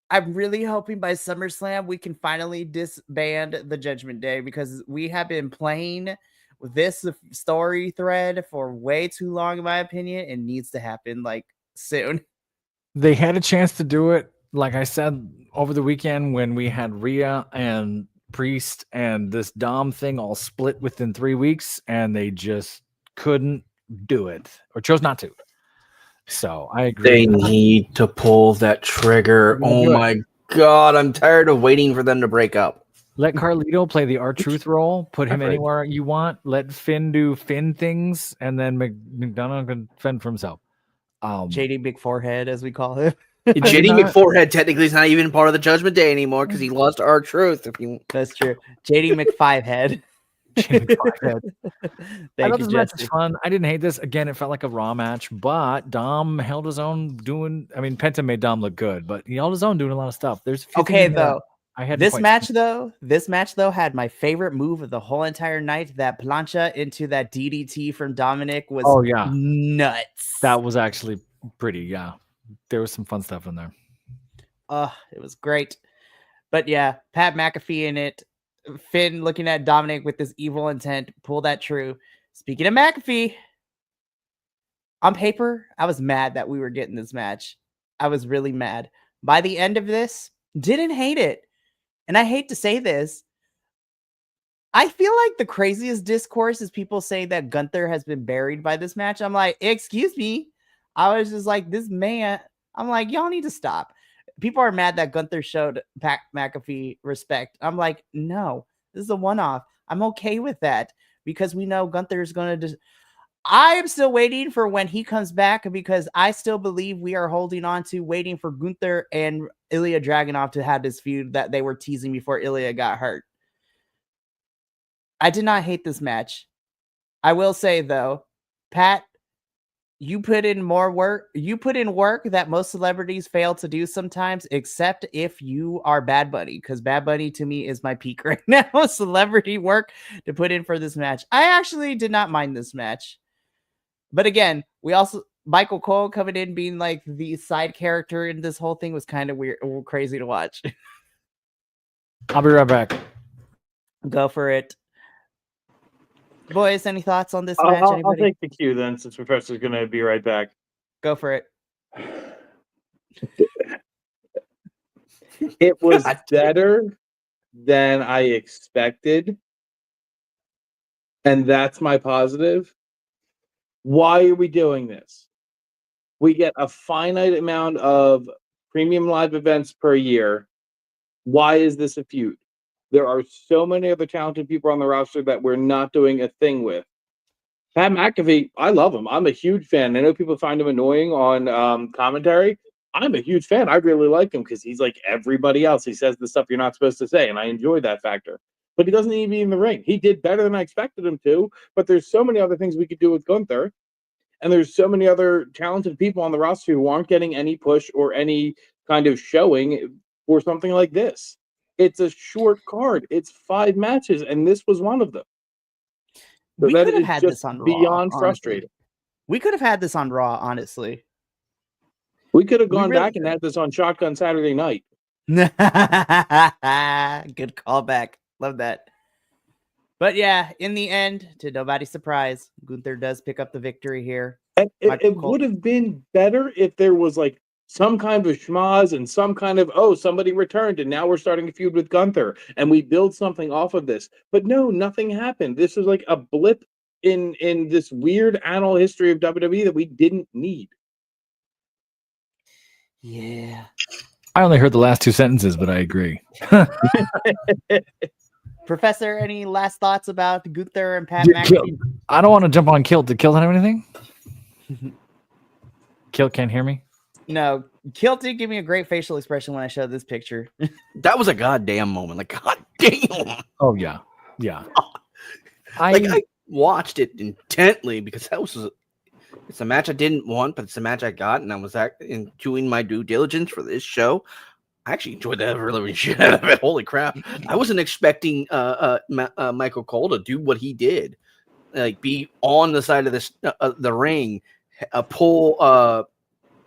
I'm really hoping by SummerSlam we can finally disband the Judgment Day because we have been playing with this story thread for way too long, in my opinion. It needs to happen like soon. They had a chance to do it, like I said, over the weekend when we had Rhea and Priest and this Dom thing all split within 3 weeks, and they just couldn't do it or chose not to. So I agree. They need to pull that trigger. Oh my God, I'm tired of waiting for them to break up. Let Carlito play the R-Truth role. Put him anywhere you want. Let Finn do Finn things, and then McDonough can fend for himself. JD Big Forehead, as we call him. JD McForehead technically is not even part of the Judgment Day anymore because he lost R-Truth. That's true. JD McFivehead. I thought this match was fun. I didn't hate this. Again, it felt like a Raw match, but Dom held his own Penta made Dom look good, but he held his own doing a lot of stuff. There's though. This match though had my favorite move of the whole entire night. That plancha into that DDT from Dominic was nuts. That was actually pretty, yeah. There was some fun stuff in there. It was great. But yeah, Pat McAfee in it. Finn looking at Dominic with this evil intent. Pull that true. Speaking of McAfee, on paper, I was mad that we were getting this match. I was really mad. By the end of this, didn't hate it. And I hate to say this. I feel like the craziest discourse is people saying that Gunther has been buried by this match. I'm like, excuse me. I was just like, this man. I'm like, y'all need to stop. People are mad that Gunther showed Pat McAfee respect. I'm like, no, this is a one-off. I'm okay with that because we know Gunther is going to. I am still waiting for when he comes back because I still believe we are holding on to waiting for Gunther and Ilya Dragunov to have this feud that they were teasing before Ilya got hurt. I did not hate this match. I will say though, Pat, you put in more work. You put in work that most celebrities fail to do sometimes, except if you are Bad Bunny, because Bad Bunny to me is my peak right now. Celebrity work to put in for this match. I actually did not mind this match. But again, we also Michael Cole coming in being like the side character in this whole thing was kind of weird, crazy to watch. I'll be right back. Go for it. Boys, any thoughts on this match? I'll take the cue then, since Professor's going to be right back. Go for it. It was better than I expected. And that's my positive. Why are we doing this? We get a finite amount of premium live events per year. Why is this a feud? There are so many other talented people on the roster that we're not doing a thing with. Pat McAfee, I love him. I'm a huge fan. I know people find him annoying on commentary. I'm a huge fan. I really like him because he's like everybody else. He says the stuff you're not supposed to say, and I enjoy that factor. But he doesn't need to be in the ring. He did better than I expected him to, but there's so many other things we could do with Gunther, and there's so many other talented people on the roster who aren't getting any push or any kind of showing for something like this. It's a short card. It's 5 matches, and this was one of them. So we could have had this on Raw. Beyond honestly. frustrating. We could have had this on Raw, honestly. We could have gone back and had this on Shotgun Saturday Night. Good callback. Love that. But yeah, in the end, to nobody's surprise, Gunther does pick up the victory here. And it would have been better if there was like some kind of schmaz and some kind of, oh, somebody returned and now we're starting a feud with Gunther and we build something off of this. But no, nothing happened. This was like a blip in this weird annal history of WWE that we didn't need. Yeah. I only heard the last 2 sentences, but I agree. Professor, any last thoughts about Gunther and Pat McAfee? I don't want to jump on Kilt. Did Kilt have anything? Kilt can't hear me? No, Kilt did give me a great facial expression when I showed this picture. That was a goddamn moment. Like, goddamn. Oh, yeah. Yeah. I watched it intently because it's a match I didn't want, but it's a match I got, and I was doing my due diligence for this show. I actually enjoyed that really shit out of it. Holy crap. I wasn't expecting Michael Cole to do what he did. Like, be on the side of this the ring, pull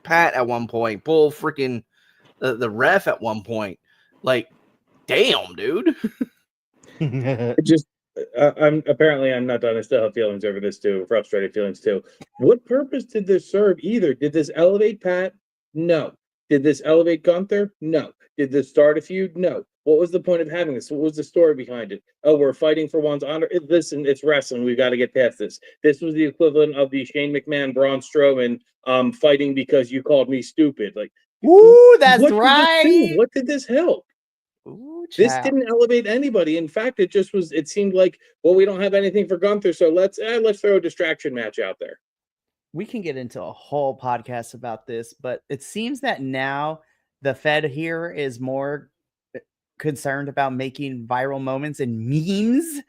Pat at one point, pull freaking the ref at one point. Like, damn, dude. I'm not done. I still have feelings over this too, frustrated feelings too. What purpose did this serve either? Did this elevate Pat? No. Did this elevate Gunther? No. Did this start a feud? No. What was the point of having this? What was the story behind it? Oh, we're fighting for one's honor. Listen, it's wrestling. We've got to get past this. This was the equivalent of the Shane McMahon, Braun Strowman fighting because you called me stupid. Like, ooh, that's right. What did this help? Ooh, this didn't elevate anybody. In fact, it seemed like, well, we don't have anything for Gunther, so let's throw a distraction match out there. We can get into a whole podcast about this, but it seems that now the Fed here is more concerned about making viral moments and memes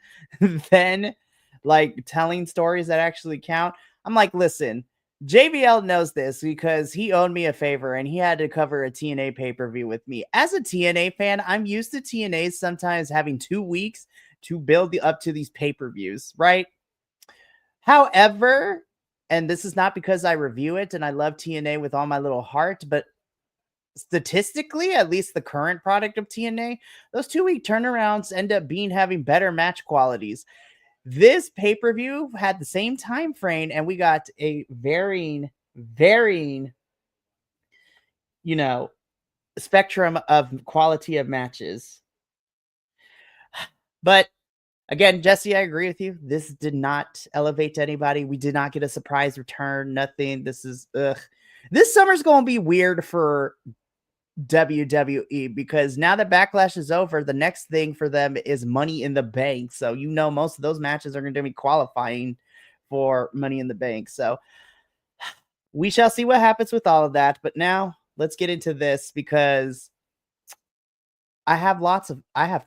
than like telling stories that actually count. I'm like, listen, JBL knows this because he owed me a favor and he had to cover a TNA pay-per-view with me. As a TNA fan, I'm used to TNA sometimes having 2 weeks to build up to these pay-per-views, right? However, and this is not because I review it and I love TNA with all my little heart, but statistically, at least the current product of TNA, those 2-week turnarounds end up having better match qualities. This pay-per-view had the same time frame, and we got a varying, spectrum of quality of matches. But Again, Jesse, I agree with you. This did not elevate to anybody. We did not get a surprise return. Nothing. This is This summer's going to be weird for WWE because now that Backlash is over, the next thing for them is Money in the Bank. So most of those matches are going to be qualifying for Money in the Bank. So we shall see what happens with all of that. But now let's get into this because I have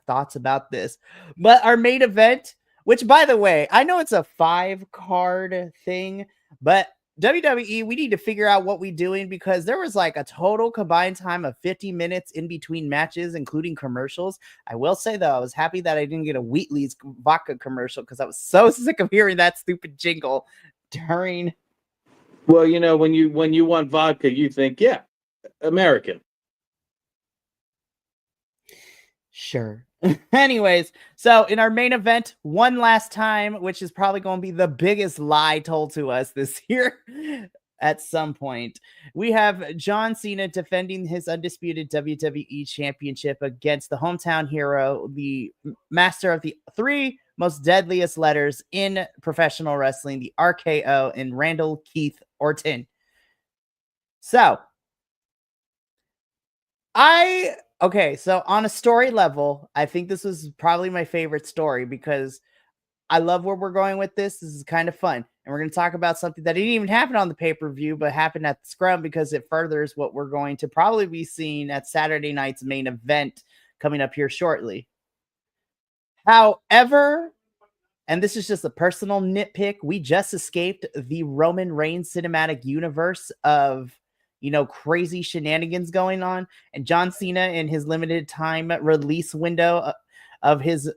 thoughts about this. But our main event, which by the way, I know it's a 5-card thing, but WWE, we need to figure out what we're doing because there was like a total combined time of 50 minutes in between matches, including commercials. I will say though, I was happy that I didn't get a Wheatley's vodka commercial because I was so sick of hearing that stupid jingle during. Well, when you want vodka, you think, yeah, American. Sure. Anyways, so in our main event, one last time, which is probably going to be the biggest lie told to us this year at some point, we have John Cena defending his undisputed WWE Championship against the hometown hero, the master of the 3 most deadliest letters in professional wrestling, the RKO, and Randall Keith Orton. So, so on a story level, I think this was probably my favorite story because I love where we're going with this. This is kind of fun. And we're going to talk about something that didn't even happen on the pay-per-view, but happened at the Scrum because it furthers what we're going to probably be seeing at Saturday night's main event coming up here shortly. However, and this is just a personal nitpick, we just escaped the Roman Reigns cinematic universe of crazy shenanigans going on, and John Cena in his limited time release window of his,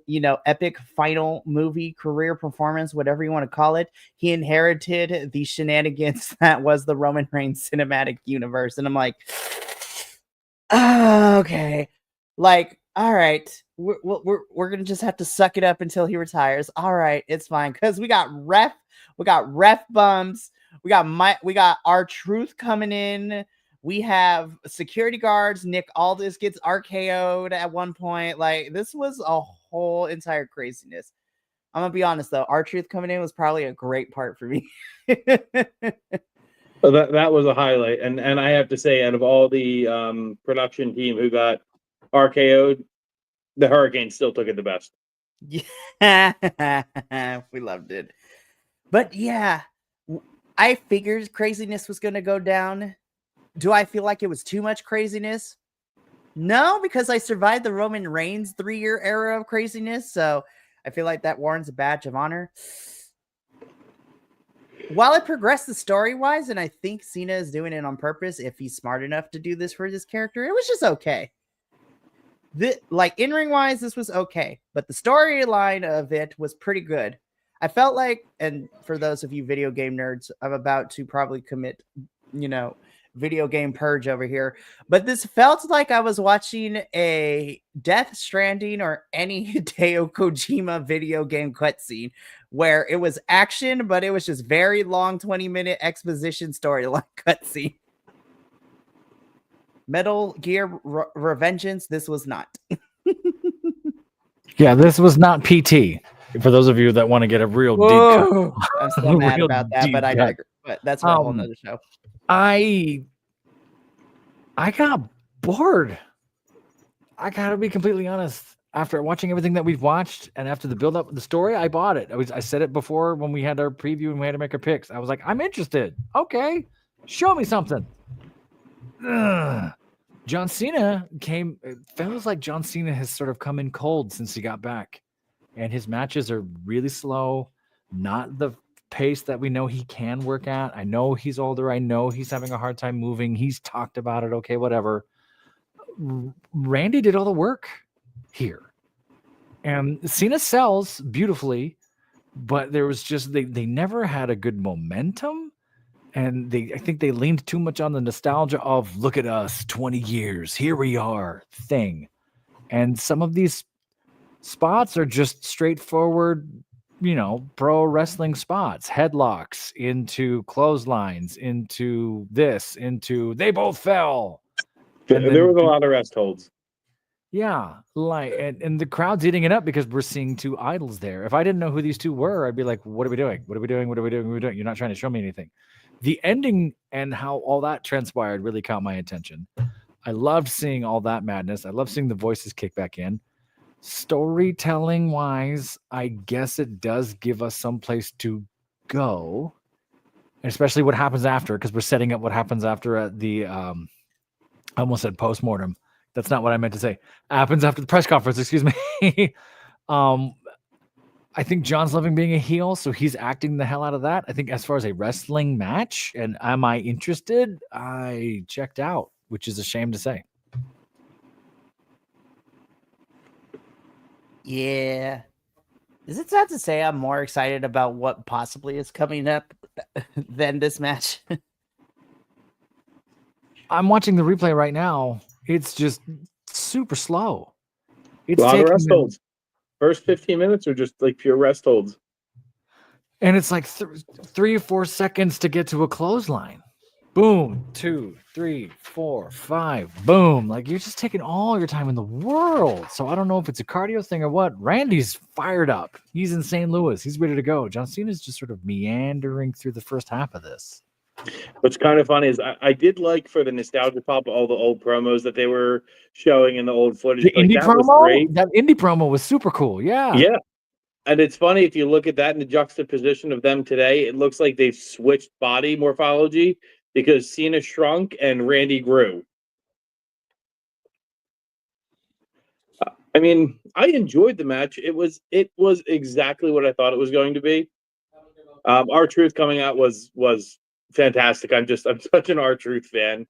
epic final movie career performance, whatever you want to call it, he inherited the shenanigans that was the Roman Reigns cinematic universe. And I'm like, okay, like, all right, we're gonna just have to suck it up until he retires. All right, it's fine because we got ref bums. We got R-Truth coming in. We have security guards. Nick Aldis gets RKO'd at one point. Like, this was a whole entire craziness. I'm gonna be honest though, R-Truth coming in was probably a great part for me. So that was a highlight, and I have to say, out of all the production team who got RKO'd, the Hurricane still took it the best. Yeah, we loved it. But yeah, I figured craziness was going to go down. Do I feel like it was too much craziness? No, because I survived the Roman Reigns 3-year era of craziness. So I feel like that warrants a badge of honor. While it progressed the story-wise, and I think Cena is doing it on purpose if he's smart enough to do this for this character, it was just okay. In-ring wise, this was okay. But the storyline of it was pretty good. I felt like, and for those of you video game nerds, I'm about to probably commit, video game purge over here. But this felt like I was watching a Death Stranding or any Hideo Kojima video game cutscene where it was action, but it was just very long 20-minute exposition storyline cutscene. Metal Gear Revengeance, this was not. Yeah, this was not PT. For those of you that want to get a real deep cut. I'm still mad about that, but I digress. But that's for a whole nother show. I got bored. I gotta be completely honest. After watching everything that we've watched and after the build up of the story, I bought it. I said it before when we had our preview and we had to make our picks. I was like, I'm interested. Okay, show me something. Ugh. John Cena came. It feels like John Cena has sort of come in cold since he got back. And his matches are really slow, not the pace that we know he can work at. I know he's older. I know he's having a hard time moving. He's talked about it. Okay, whatever. Randy did all the work here. And Cena sells beautifully, but there was just, they never had a good momentum. And I think they leaned too much on the nostalgia of, look at us, 20 years, here we are thing. And some of these spots are just straightforward, pro wrestling spots, headlocks into clotheslines, into this, into they both fell. There was a lot of rest holds. Yeah, like and the crowd's eating it up because we're seeing two idols there. If I didn't know who these two were, I'd be like, "What are we doing? What are we doing? What are we doing? What are we doing?" You're not trying to show me anything. The ending and how all that transpired really caught my attention. I loved seeing all that madness. I love seeing the voices kick back in. Storytelling wise, I guess it does give us some place to go, especially what happens after, because we're setting up what happens after at the I almost said postmortem. That's not what I meant to say. Happens after the press conference, excuse me. I think John's loving being a heel, so he's acting the hell out of that. I think as far as a wrestling match, and am I interested? I checked out, which is a shame to say. Yeah. Is it sad to say I'm more excited about what possibly is coming up than this match? I'm watching the replay right now. It's just super slow. It's A lot of taking rest them- holds. First 15 minutes are just like pure rest holds. and it's like 3 or 4 seconds to get to a clothesline. Boom, 2, 3, 4, 5. Boom. Like you're just taking all your time in the world. So I don't know if it's a cardio thing or what. Randy's fired up. He's in St. Louis. He's ready to go. John Cena's just sort of meandering through the first half of this. What's kind of funny is I did like for the nostalgia pop all the old promos that they were showing in the old footage. The Like, indie that was promo? great. That indie promo was super cool. Yeah. Yeah. And it's funny if you look at that in the juxtaposition of them today, it looks like they've switched body morphology because Cena shrunk and Randy grew. I mean, I enjoyed the match. It was exactly what I thought it was going to be. R-Truth coming out was fantastic. I'm such an R-Truth fan.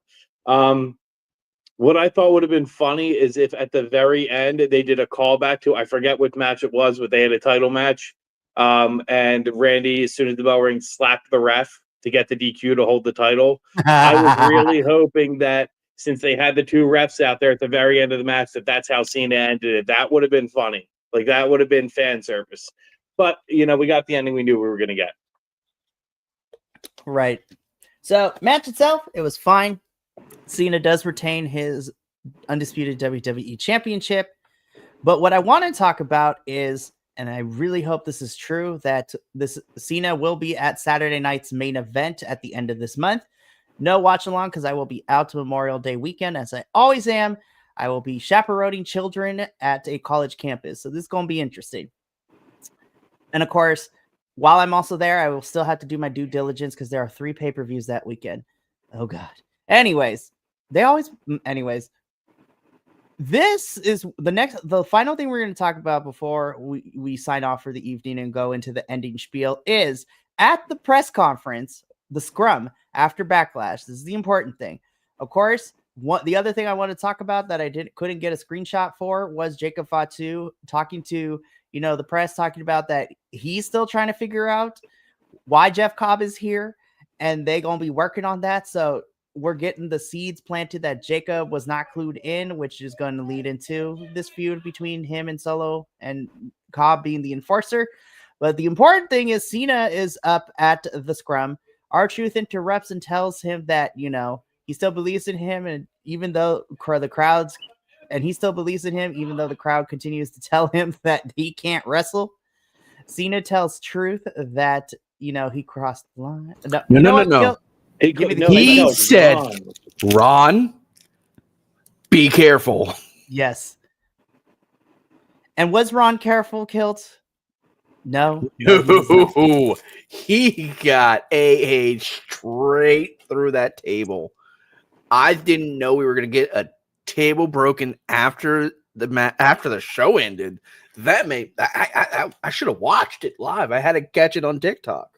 What I thought would have been funny is if at the very end they did a callback to, I forget what match it was, but they had a title match. And Randy, as soon as the bell rings, slapped the ref to get the DQ to hold the title. I was really hoping that since they had the two refs out there at the very end of the match, that's how Cena ended it. That would have been funny. Like that would have been fan service. But we got the ending we knew we were going to get. Right. So, match itself, it was fine. Cena does retain his undisputed WWE Championship. But what I want to talk about is, and I really hope this is true, that this Cena will be at Saturday night's main event at the end of this month. No watch along because I will be out to Memorial Day weekend, as I always am. I will be chaperoning children at a college campus. So this is going to be interesting. And of course, while I'm also there, I will still have to do my due diligence because there are 3 pay-per-views that weekend. Oh, God. Anyways, this is the final thing we're going to talk about before we sign off for the evening and go into the ending spiel is at the press conference, the scrum after Backlash. This is the important thing. Of course, the other thing I want to talk about that I couldn't get a screenshot for was Jacob Fatu talking to the press, talking about that he's still trying to figure out why Jeff Cobb is here, and they're going to be working on that. So we're getting the seeds planted that Jacob was not clued in, which is going to lead into this feud between him and Solo and Cobb being the enforcer. But the important thing is Cena is up at the scrum. R-Truth interrupts and tells him that, he still believes in him. And even though the crowd's, and he still believes in him, even though the crowd continues to tell him that he can't wrestle. Cena tells Truth that, he crossed the line. No. He said, Ron, be careful. Yes. And was Ron careful, Kilt? No. He got AH straight through that table. I didn't know we were going to get a table broken after the show ended. That made I should have watched it live. I had to catch it on TikTok.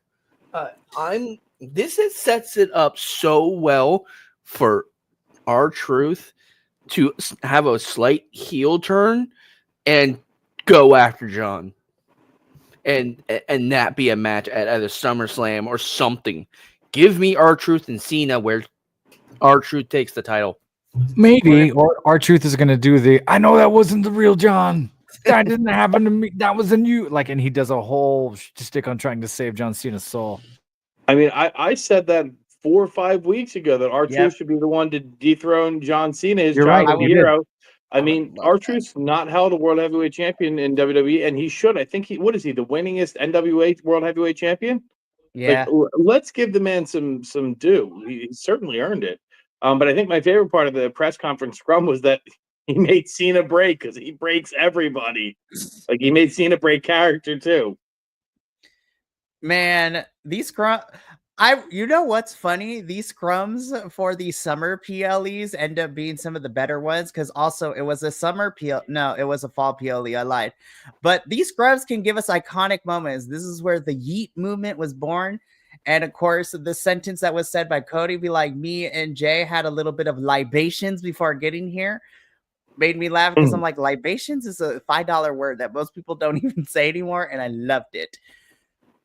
This sets it up so well for R-Truth to have a slight heel turn and go after John, and that be a match at either SummerSlam or something. Give me R-Truth and Cena where R-Truth takes the title. Maybe, or R-Truth is going to do I know that wasn't the real John. That didn't happen to me. That was in you. And he does a whole stick on trying to save John Cena's soul. I mean, I said that 4 or 5 weeks ago that R-Truth should be the one to dethrone John Cena, his childhood hero. I mean, love R-Truth's not held a world heavyweight champion in WWE, and he should. I think what is he, the winningest NWA world heavyweight champion? Yeah. Like, let's give the man some due. He certainly earned it. But I think my favorite part of the press conference scrum was that he made Cena break because he breaks everybody. Like, he made Cena break character too. Man, these you know what's funny? These scrums for the summer PLEs end up being some of the better ones because also it was a summer no, it was a fall PLE. I lied. But these scrums can give us iconic moments. This is where the Yeet movement was born. And of course, the sentence that was said by Cody, be like, me and Jay had a little bit of libations before getting here. Made me laugh because I'm like, libations is a $5 word that most people don't even say anymore. And I loved it.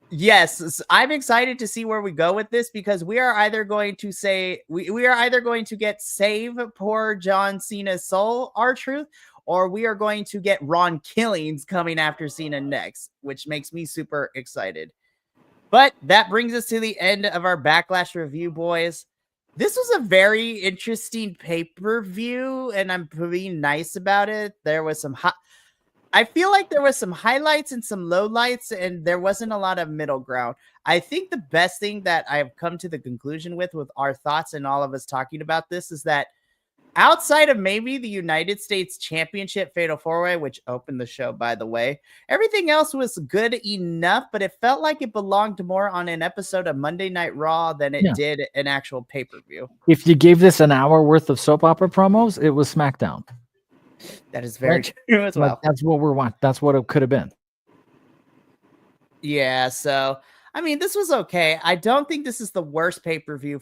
Yes, I'm excited to see where we go with this because we are either going to say we are either going to get save poor John Cena's soul, R-Truth, or we are going to get Ron Killings coming after Cena next, which makes me super excited. But that brings us to the end of our Backlash review, boys. This was a very interesting pay-per-view, and I'm being nice about it. There was some I feel like there was some highlights and some lowlights, and there wasn't a lot of middle ground. I think the best thing that I've come to the conclusion with our thoughts and all of us talking about this is that outside of maybe the United States Championship Fatal 4-Way, which opened the show, by the way, everything else was good enough, but it felt like it belonged more on an episode of Monday Night Raw than it did an actual pay-per-view. If you gave this an hour worth of soap opera promos, it was SmackDown. That is very true as well. That's what we're watching. That's what it could have been. Yeah, so I mean, this was okay. I don't think this is the worst pay-per-view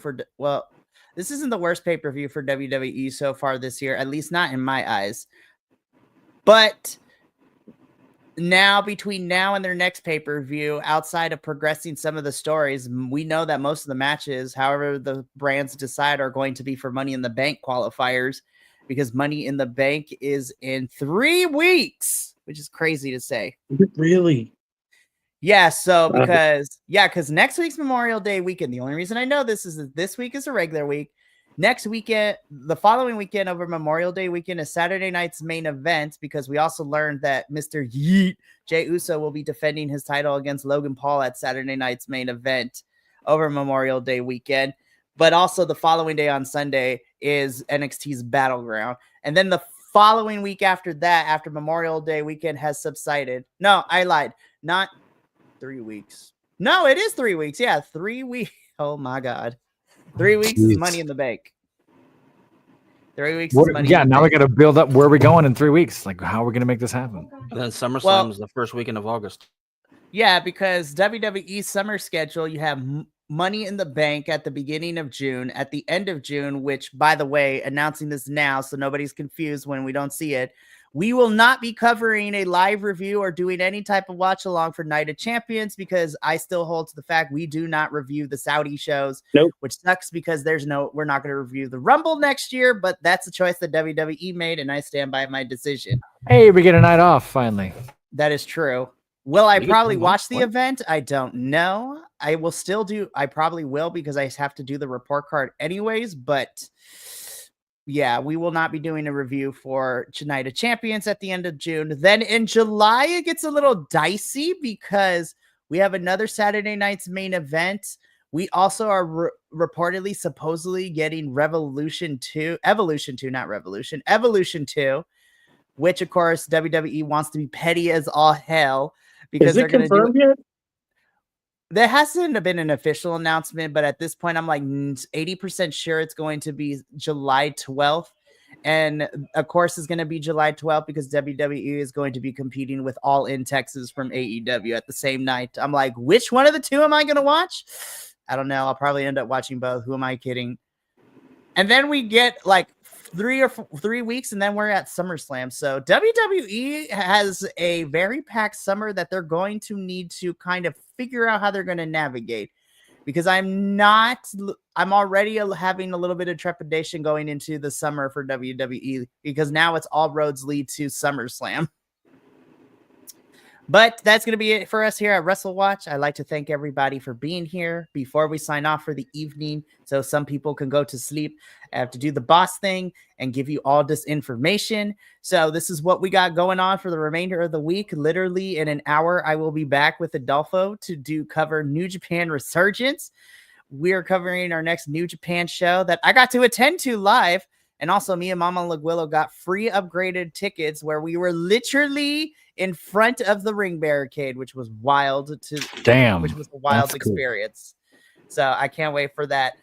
this isn't the worst pay-per-view for WWE so far this year, at least not in my eyes. But now, between now and their next pay-per-view, outside of progressing some of the stories, we know that most of the matches, however the brands decide, are going to be for Money in the Bank qualifiers. Because Money in the Bank is in 3 weeks, which is crazy to say. Really? Yeah, so because next week's Memorial Day weekend. The only reason I know this is that this week is a regular week. Next weekend, the following weekend over Memorial Day weekend is Saturday night's main event because we also learned that Mr. Yeet, Jey Uso, will be defending his title against Logan Paul at Saturday night's main event over Memorial Day weekend. But also the following day on Sunday is NXT's Battleground. And then the following week after that, after Memorial Day weekend has subsided. No, I lied. Not 3 weeks. No, it is 3 weeks. Yeah, 3 weeks. Oh, my God. 3 weeks is Money in the Bank. 3 weeks is Money in the now Bank. we got to build up where we're going in 3 weeks. Like, how are we going to make this happen? And then SummerSlam is the first weekend of August. Yeah, because WWE's summer schedule, you have Money in the Bank at the beginning of June, at the end of June, which, by the way, announcing this now so nobody's confused when we don't see it, we will not be covering a live review or doing any type of watch along for Night of Champions because I still hold to the fact we do not review the Saudi shows, which sucks because we're not going to review the Rumble next year, but that's a choice that WWE made and I stand by my decision. Hey, we get a night off finally. That is true. Will I probably watch the event? I don't know. I will still do. I probably will because I have to do the report card anyways. But yeah, we will not be doing a review for Night of Champions at the end of June. Then in July, it gets a little dicey because we have another Saturday night's main event. We also are reportedly, supposedly getting Evolution 2, which of course WWE wants to be petty as all hell. Because is it confirmed yet? There hasn't been an official announcement, but at this point, I'm like 80% sure it's going to be July 12th. And of course, it's going to be July 12th because WWE is going to be competing with All In Texas from AEW at the same night. I'm like, which one of the two am I going to watch? I don't know. I'll probably end up watching both. Who am I kidding? And then we get like 3 weeks, and then we're at SummerSlam. So WWE has a very packed summer that they're going to need to kind of figure out how they're going to navigate. Because I'm already having a little bit of trepidation going into the summer for WWE because now it's all roads lead to SummerSlam. But that's going to be it for us here at Wrestle Watch. I'd like to thank everybody for being here before we sign off for the evening. So some people can go to sleep. I have to do the boss thing and give you all this information. So this is what we got going on for the remainder of the week. Literally in an hour, I will be back with Adolfo to cover New Japan Resurgence. We're covering our next New Japan show that I got to attend to live. And also me and Mama Laguillo got free upgraded tickets where we were literally in front of the ring barricade, which was wild which was a wild experience. So I can't wait for that.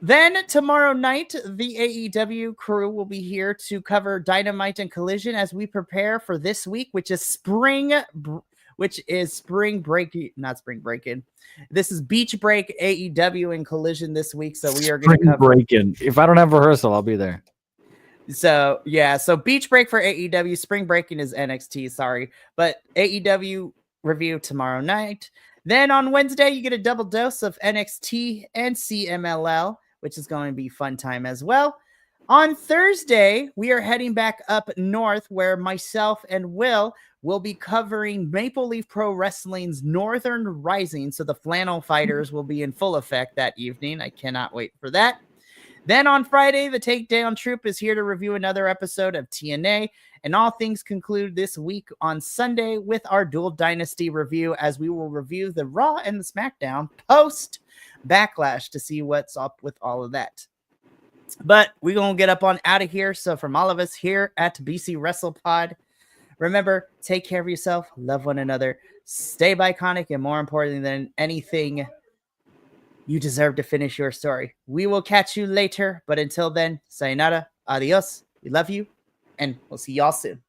Then tomorrow night, the AEW crew will be here to cover Dynamite and Collision as we prepare for this week, which is spring breaking. This is Beach Break AEW and Collision this week. So we are going to cover breaking. If I don't have rehearsal, I'll be there. So yeah, so Beach Break for AEW, Spring Breaking is NXT, sorry. But AEW review tomorrow night. Then on Wednesday, you get a double dose of NXT and CMLL, which is going to be fun time as well. On Thursday, we are heading back up north where myself and Will be covering Maple Leaf Pro Wrestling's Northern Rising. So the flannel fighters will be in full effect that evening. I cannot wait for that. Then on Friday, the Takedown Troop is here to review another episode of TNA. And all things conclude this week on Sunday with our Dual Dynasty review, as we will review the Raw and the SmackDown post Backlash to see what's up with all of that. But we're going to get up on out of here. So from all of us here at BC Wrestle Pod, remember, take care of yourself, love one another, stay Bi-Conic, and more importantly than anything, you deserve to finish your story. We will catch you later, but until then, sayonara, adios, we love you, and we'll see y'all soon.